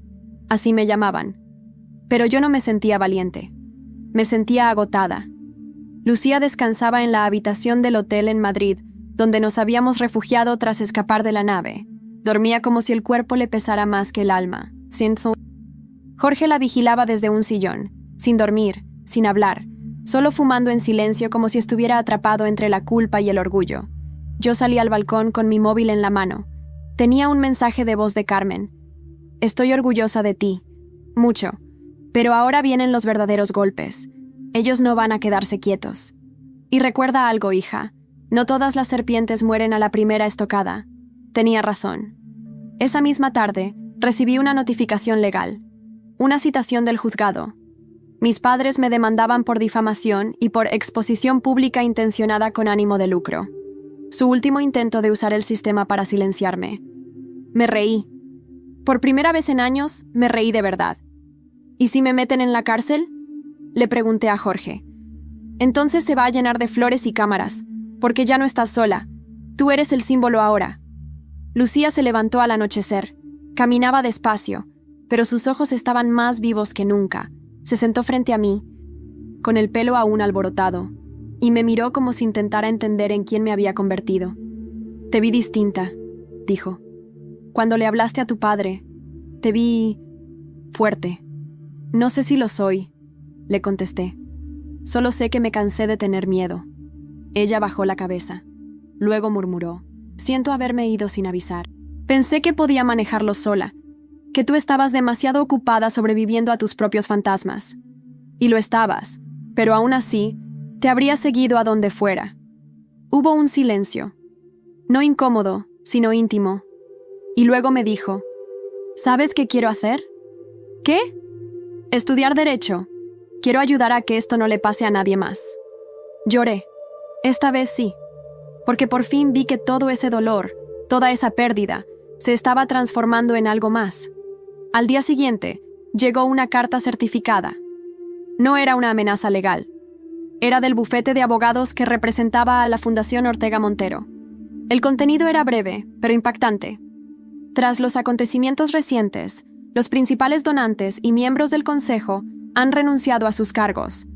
así me llamaban. Pero yo no me sentía valiente. Me sentía agotada. Lucía descansaba en la habitación del hotel en Madrid, donde nos habíamos refugiado tras escapar de la nave. Dormía como si el cuerpo le pesara más que el alma. Jorge la vigilaba desde un sillón, sin dormir, sin hablar, solo fumando en silencio como si estuviera atrapado entre la culpa y el orgullo. Yo salí al balcón con mi móvil en la mano. Tenía un mensaje de voz de Carmen. Estoy orgullosa de ti. Mucho. Pero ahora vienen los verdaderos golpes. Ellos no van a quedarse quietos. Y recuerda algo, hija. No todas las serpientes mueren a la primera estocada. Tenía razón. Esa misma tarde, recibí una notificación legal. Una citación del juzgado. Mis padres me demandaban por difamación y por exposición pública intencionada con ánimo de lucro. Su último intento de usar el sistema para silenciarme. Me reí. Por primera vez en años, me reí de verdad. ¿Y si me meten en la cárcel?, le pregunté a Jorge. Entonces se va a llenar de flores y cámaras, porque ya no estás sola. Tú eres el símbolo ahora. Lucía se levantó al anochecer. Caminaba despacio, pero sus ojos estaban más vivos que nunca. Se sentó frente a mí, con el pelo aún alborotado, y me miró como si intentara entender en quién me había convertido. Te vi distinta, dijo. Cuando le hablaste a tu padre, te vi fuerte. No sé si lo soy, le contesté. Solo sé que me cansé de tener miedo. Ella bajó la cabeza. Luego murmuró. Siento haberme ido sin avisar. Pensé que podía manejarlo sola, que tú estabas demasiado ocupada sobreviviendo a tus propios fantasmas. Y lo estabas, pero aún así, te habría seguido a donde fuera. Hubo un silencio. No incómodo, sino íntimo. Y luego me dijo, ¿sabes qué quiero hacer? ¿Qué? Estudiar Derecho. Quiero ayudar a que esto no le pase a nadie más. Lloré. Esta vez sí. Porque por fin vi que todo ese dolor, toda esa pérdida, se estaba transformando en algo más. Al día siguiente, llegó una carta certificada. No era una amenaza legal. Era del bufete de abogados que representaba a la Fundación Ortega Montero. El contenido era breve, pero impactante. Tras los acontecimientos recientes, los principales donantes y miembros del Consejo han renunciado a sus cargos.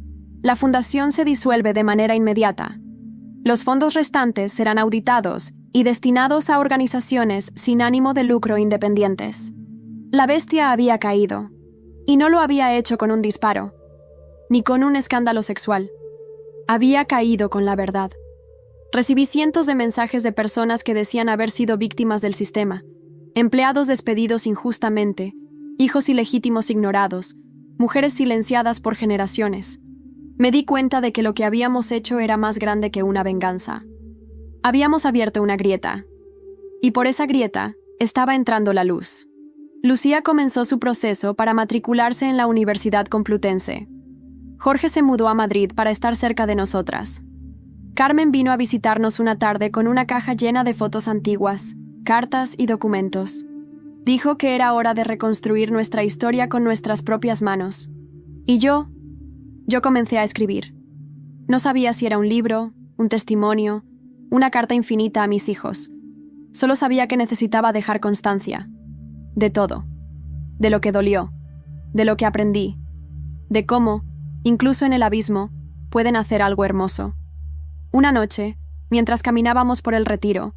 La fundación se disuelve de manera inmediata. Los fondos restantes serán auditados y destinados a organizaciones sin ánimo de lucro independientes. La bestia había caído, y no lo había hecho con un disparo, ni con un escándalo sexual. Había caído con la verdad. Recibí cientos de mensajes de personas que decían haber sido víctimas del sistema, empleados despedidos injustamente, hijos ilegítimos ignorados, mujeres silenciadas por generaciones. Me di cuenta de que lo que habíamos hecho era más grande que una venganza. Habíamos abierto una grieta, y por esa grieta estaba entrando la luz. Lucía comenzó su proceso para matricularse en la Universidad Complutense. Jorge se mudó a Madrid para estar cerca de nosotras. Carmen vino a visitarnos una tarde con una caja llena de fotos antiguas, cartas y documentos. Dijo que era hora de reconstruir nuestra historia con nuestras propias manos. Y yo comencé a escribir. No sabía si era un libro, un testimonio, una carta infinita a mis hijos. Solo sabía que necesitaba dejar constancia. De todo. De lo que dolió. De lo que aprendí. De cómo, incluso en el abismo, pueden hacer algo hermoso. Una noche, mientras caminábamos por el retiro,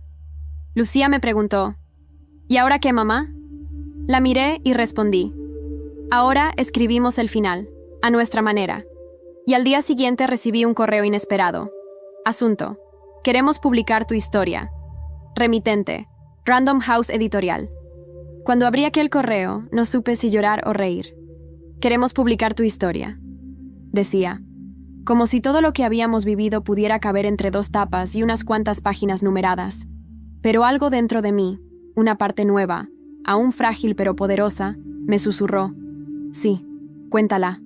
Lucía me preguntó: ¿Y ahora qué, mamá? La miré y respondí: ahora escribimos el final, a nuestra manera. Y al día siguiente recibí un correo inesperado. Asunto: queremos publicar tu historia. Remitente: Random House Editorial. Cuando abrí aquel correo, no supe si llorar o reír. Queremos publicar tu historia, decía, como si todo lo que habíamos vivido pudiera caber entre 2 tapas y unas cuantas páginas numeradas. Pero algo dentro de mí, una parte nueva, aún frágil pero poderosa, me susurró: sí, cuéntala,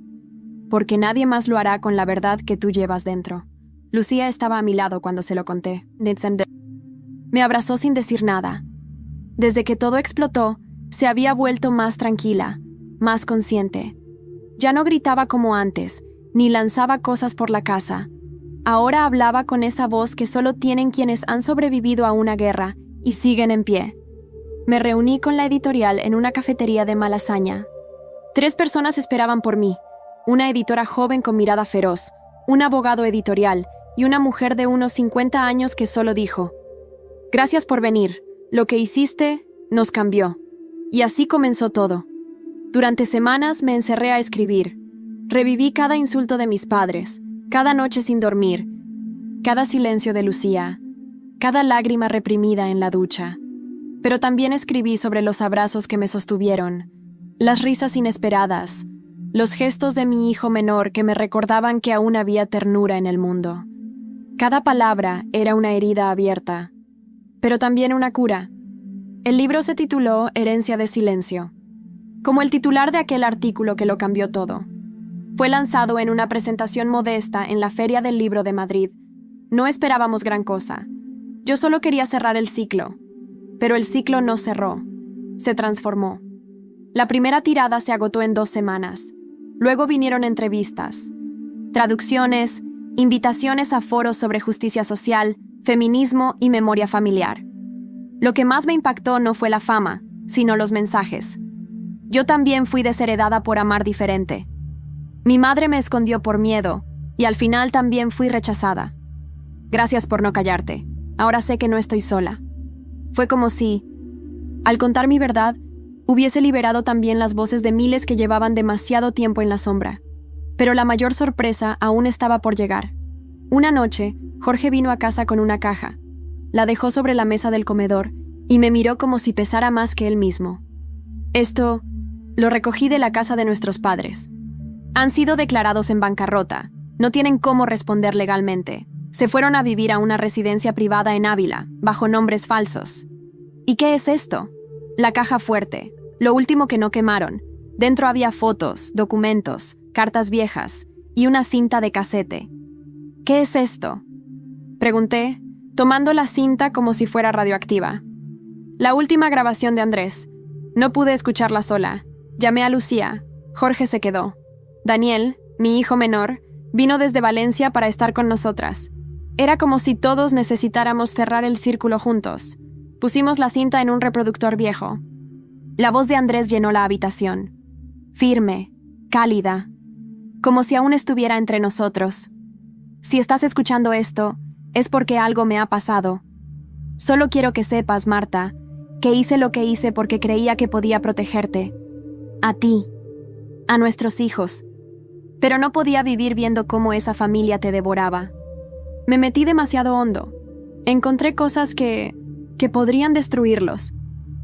porque nadie más lo hará con la verdad que tú llevas dentro. Lucía estaba a mi lado cuando se lo conté. Me abrazó sin decir nada. Desde que todo explotó, se había vuelto más tranquila, más consciente. Ya no gritaba como antes, ni lanzaba cosas por la casa. Ahora hablaba con esa voz que solo tienen quienes han sobrevivido a una guerra y siguen en pie. Me reuní con la editorial en una cafetería de Malasaña. 3 personas esperaban por mí: una editora joven con mirada feroz, un abogado editorial y una mujer de unos 50 años que solo dijo: gracias por venir, lo que hiciste nos cambió. Y así comenzó todo. Durante semanas me encerré a escribir. Reviví cada insulto de mis padres, cada noche sin dormir, cada silencio de Lucía, cada lágrima reprimida en la ducha. Pero también escribí sobre los abrazos que me sostuvieron, las risas inesperadas, los gestos de mi hijo menor que me recordaban que aún había ternura en el mundo. Cada palabra era una herida abierta, pero también una cura. El libro se tituló Herencia de Silencio, como el titular de aquel artículo que lo cambió todo. Fue lanzado en una presentación modesta en la Feria del Libro de Madrid. No esperábamos gran cosa. Yo solo quería cerrar el ciclo. Pero el ciclo no cerró. Se transformó. La primera tirada se agotó en 2 semanas. Luego vinieron entrevistas, traducciones, invitaciones a foros sobre justicia social, feminismo y memoria familiar. Lo que más me impactó no fue la fama, sino los mensajes. Yo también fui desheredada por amar diferente. Mi madre me escondió por miedo, y al final también fui rechazada. Gracias por no callarte. Ahora sé que no estoy sola. Fue como si, al contar mi verdad, hubiese liberado también las voces de miles que llevaban demasiado tiempo en la sombra. Pero la mayor sorpresa aún estaba por llegar. Una noche, Jorge vino a casa con una caja. La dejó sobre la mesa del comedor y me miró como si pesara más que él mismo. Esto lo recogí de la casa de nuestros padres. Han sido declarados en bancarrota. No tienen cómo responder legalmente. Se fueron a vivir a una residencia privada en Ávila, bajo nombres falsos. ¿Y qué es esto? La caja fuerte, lo último que no quemaron. Dentro había fotos, documentos, cartas viejas y una cinta de casete. ¿Qué es esto?, pregunté, tomando la cinta como si fuera radioactiva. La última grabación de Andrés. No pude escucharla sola. Llamé a Lucía. Jorge se quedó. Daniel, mi hijo menor, vino desde Valencia para estar con nosotras. Era como si todos necesitáramos cerrar el círculo juntos. Pusimos la cinta en un reproductor viejo. La voz de Andrés llenó la habitación. Firme, cálida, como si aún estuviera entre nosotros. Si estás escuchando esto, Es porque algo me ha pasado. Solo quiero que sepas, Marta, que hice lo que hice porque creía que podía protegerte. A ti. A nuestros hijos. Pero no podía vivir viendo cómo esa familia te devoraba. Me metí demasiado hondo. Encontré cosas que podrían destruirlos.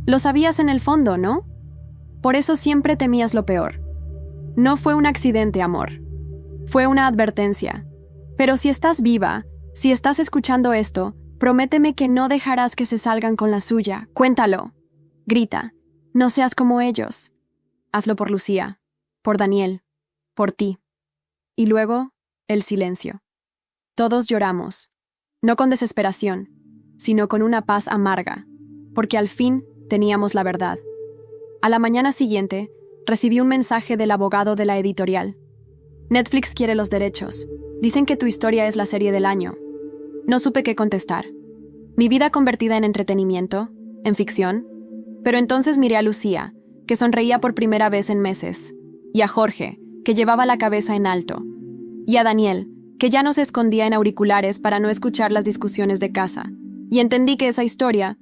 Lo sabías en el fondo, ¿no? Por eso siempre temías lo peor. No fue un accidente, amor. Fue una advertencia. Pero si estás viva, si estás escuchando esto, prométeme que no dejarás que se salgan con la suya. Cuéntalo. Grita. No seas como ellos. Hazlo por Lucía, por Daniel, por ti. Y luego, el silencio. Todos lloramos. No con desesperación, sino con una paz amarga, porque al fin teníamos la verdad. A la mañana siguiente, recibí un mensaje del abogado de la editorial. Netflix quiere los derechos. Dicen que tu historia es la serie del año. No supe qué contestar. Mi vida convertida en entretenimiento, en ficción. Pero entonces miré a Lucía, que sonreía por primera vez en meses, y a Jorge, que llevaba la cabeza en alto, y a Daniel, que ya no se escondía en auriculares para no escuchar las discusiones de casa, y entendí que esa historia,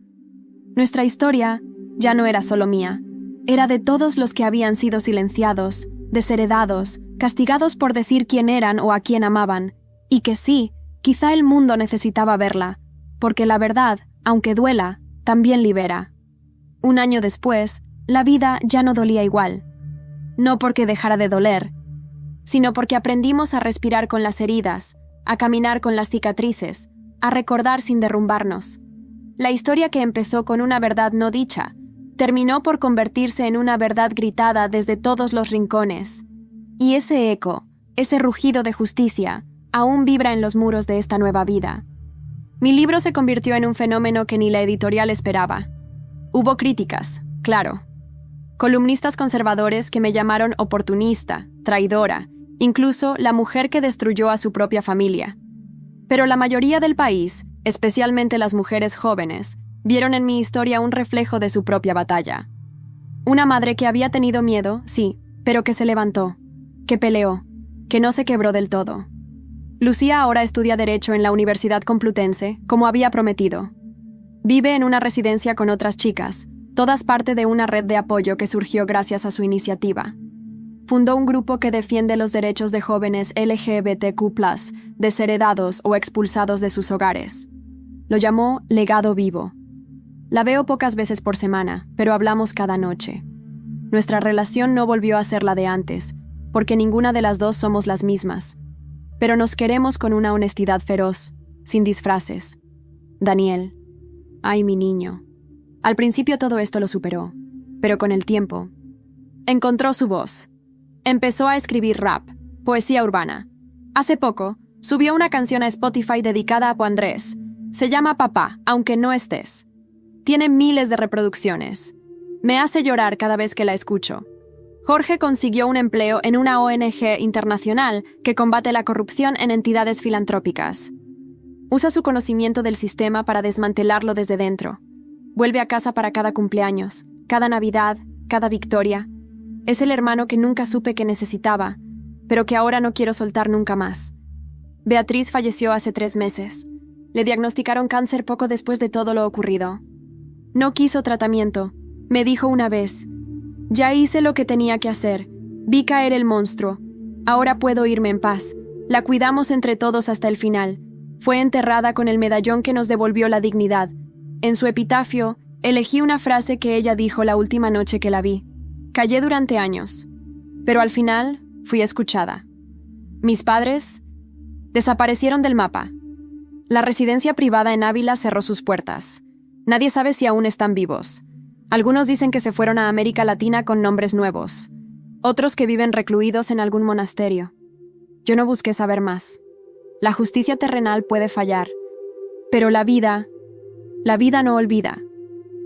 nuestra historia, ya no era solo mía, era de todos los que habían sido silenciados, desheredados, castigados por decir quién eran o a quién amaban, y que sí, quizá el mundo necesitaba verla, porque la verdad, aunque duela, también libera. Un año después, la vida ya no dolía igual. No porque dejara de doler, sino porque aprendimos a respirar con las heridas, a caminar con las cicatrices, a recordar sin derrumbarnos. La historia que empezó con una verdad no dicha, terminó por convertirse en una verdad gritada desde todos los rincones. Y ese eco, ese rugido de justicia, aún vibra en los muros de esta nueva vida. Mi libro se convirtió en un fenómeno que ni la editorial esperaba. Hubo críticas, claro. Columnistas conservadores que me llamaron oportunista, traidora, incluso la mujer que destruyó a su propia familia. Pero la mayoría del país, especialmente las mujeres jóvenes, vieron en mi historia un reflejo de su propia batalla. Una madre que había tenido miedo, sí, pero que se levantó, que peleó, que no se quebró del todo. Lucía ahora estudia Derecho en la Universidad Complutense, como había prometido. Vive en una residencia con otras chicas, todas parte de una red de apoyo que surgió gracias a su iniciativa. Fundó un grupo que defiende los derechos de jóvenes LGBTQ+, desheredados o expulsados de sus hogares. Lo llamó Legado Vivo. La veo pocas veces por semana, pero hablamos cada noche. Nuestra relación no volvió a ser la de antes, porque ninguna de las dos somos las mismas. Pero nos queremos con una honestidad feroz, sin disfraces. Daniel. Ay, mi niño. Al principio todo esto lo superó, pero con el tiempo encontró su voz. Empezó a escribir rap, poesía urbana. Hace poco, subió una canción a Spotify dedicada a Andrés. Se llama Papá, aunque no estés. Tiene miles de reproducciones. Me hace llorar cada vez que la escucho. Jorge consiguió un empleo en una ONG internacional que combate la corrupción en entidades filantrópicas. Usa su conocimiento del sistema para desmantelarlo desde dentro. Vuelve a casa para cada cumpleaños, cada Navidad, cada victoria. Es el hermano que nunca supe que necesitaba, pero que ahora no quiero soltar nunca más. Beatriz falleció hace 3 meses. Le diagnosticaron cáncer poco después de todo lo ocurrido. No quiso tratamiento. Me dijo una vez: ya hice lo que tenía que hacer. Vi caer el monstruo. Ahora puedo irme en paz. La cuidamos entre todos hasta el final. Fue enterrada con el medallón que nos devolvió la dignidad. En su epitafio, elegí una frase que ella dijo la última noche que la vi. Callé durante años, pero al final fui escuchada. Mis padres desaparecieron del mapa. La residencia privada en Ávila cerró sus puertas. Nadie sabe si aún están vivos. Algunos dicen que se fueron a América Latina con nombres nuevos. Otros que viven recluidos en algún monasterio. Yo no busqué saber más. La justicia terrenal puede fallar, pero la vida no olvida.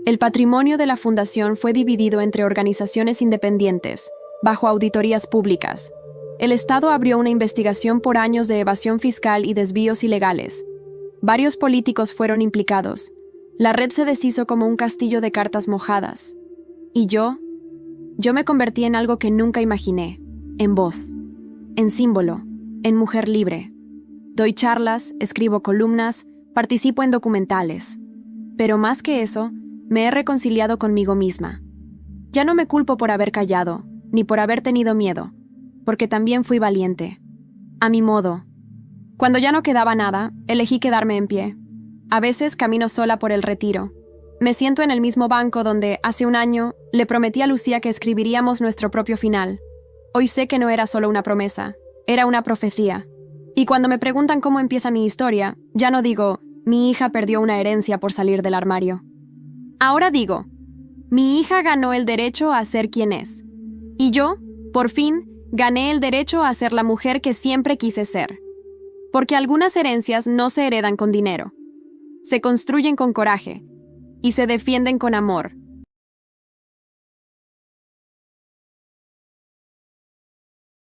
El patrimonio de la fundación fue dividido entre organizaciones independientes, bajo auditorías públicas. El Estado abrió una investigación por años de evasión fiscal y desvíos ilegales. Varios políticos fueron implicados. La red se deshizo como un castillo de cartas mojadas. Y yo me convertí en algo que nunca imaginé, en voz, en símbolo, en mujer libre. Doy charlas, escribo columnas, participo en documentales. Pero más que eso, me he reconciliado conmigo misma. Ya no me culpo por haber callado, ni por haber tenido miedo, porque también fui valiente. A mi modo. Cuando ya no quedaba nada, elegí quedarme en pie. A veces camino sola por el retiro. Me siento en el mismo banco donde, hace un año, le prometí a Lucía que escribiríamos nuestro propio final. Hoy sé que no era solo una promesa, era una profecía. Y cuando me preguntan cómo empieza mi historia, ya no digo, mi hija perdió una herencia por salir del armario. Ahora digo, mi hija ganó el derecho a ser quien es. Y yo, por fin, gané el derecho a ser la mujer que siempre quise ser. Porque algunas herencias no se heredan con dinero. Se construyen con coraje y se defienden con amor.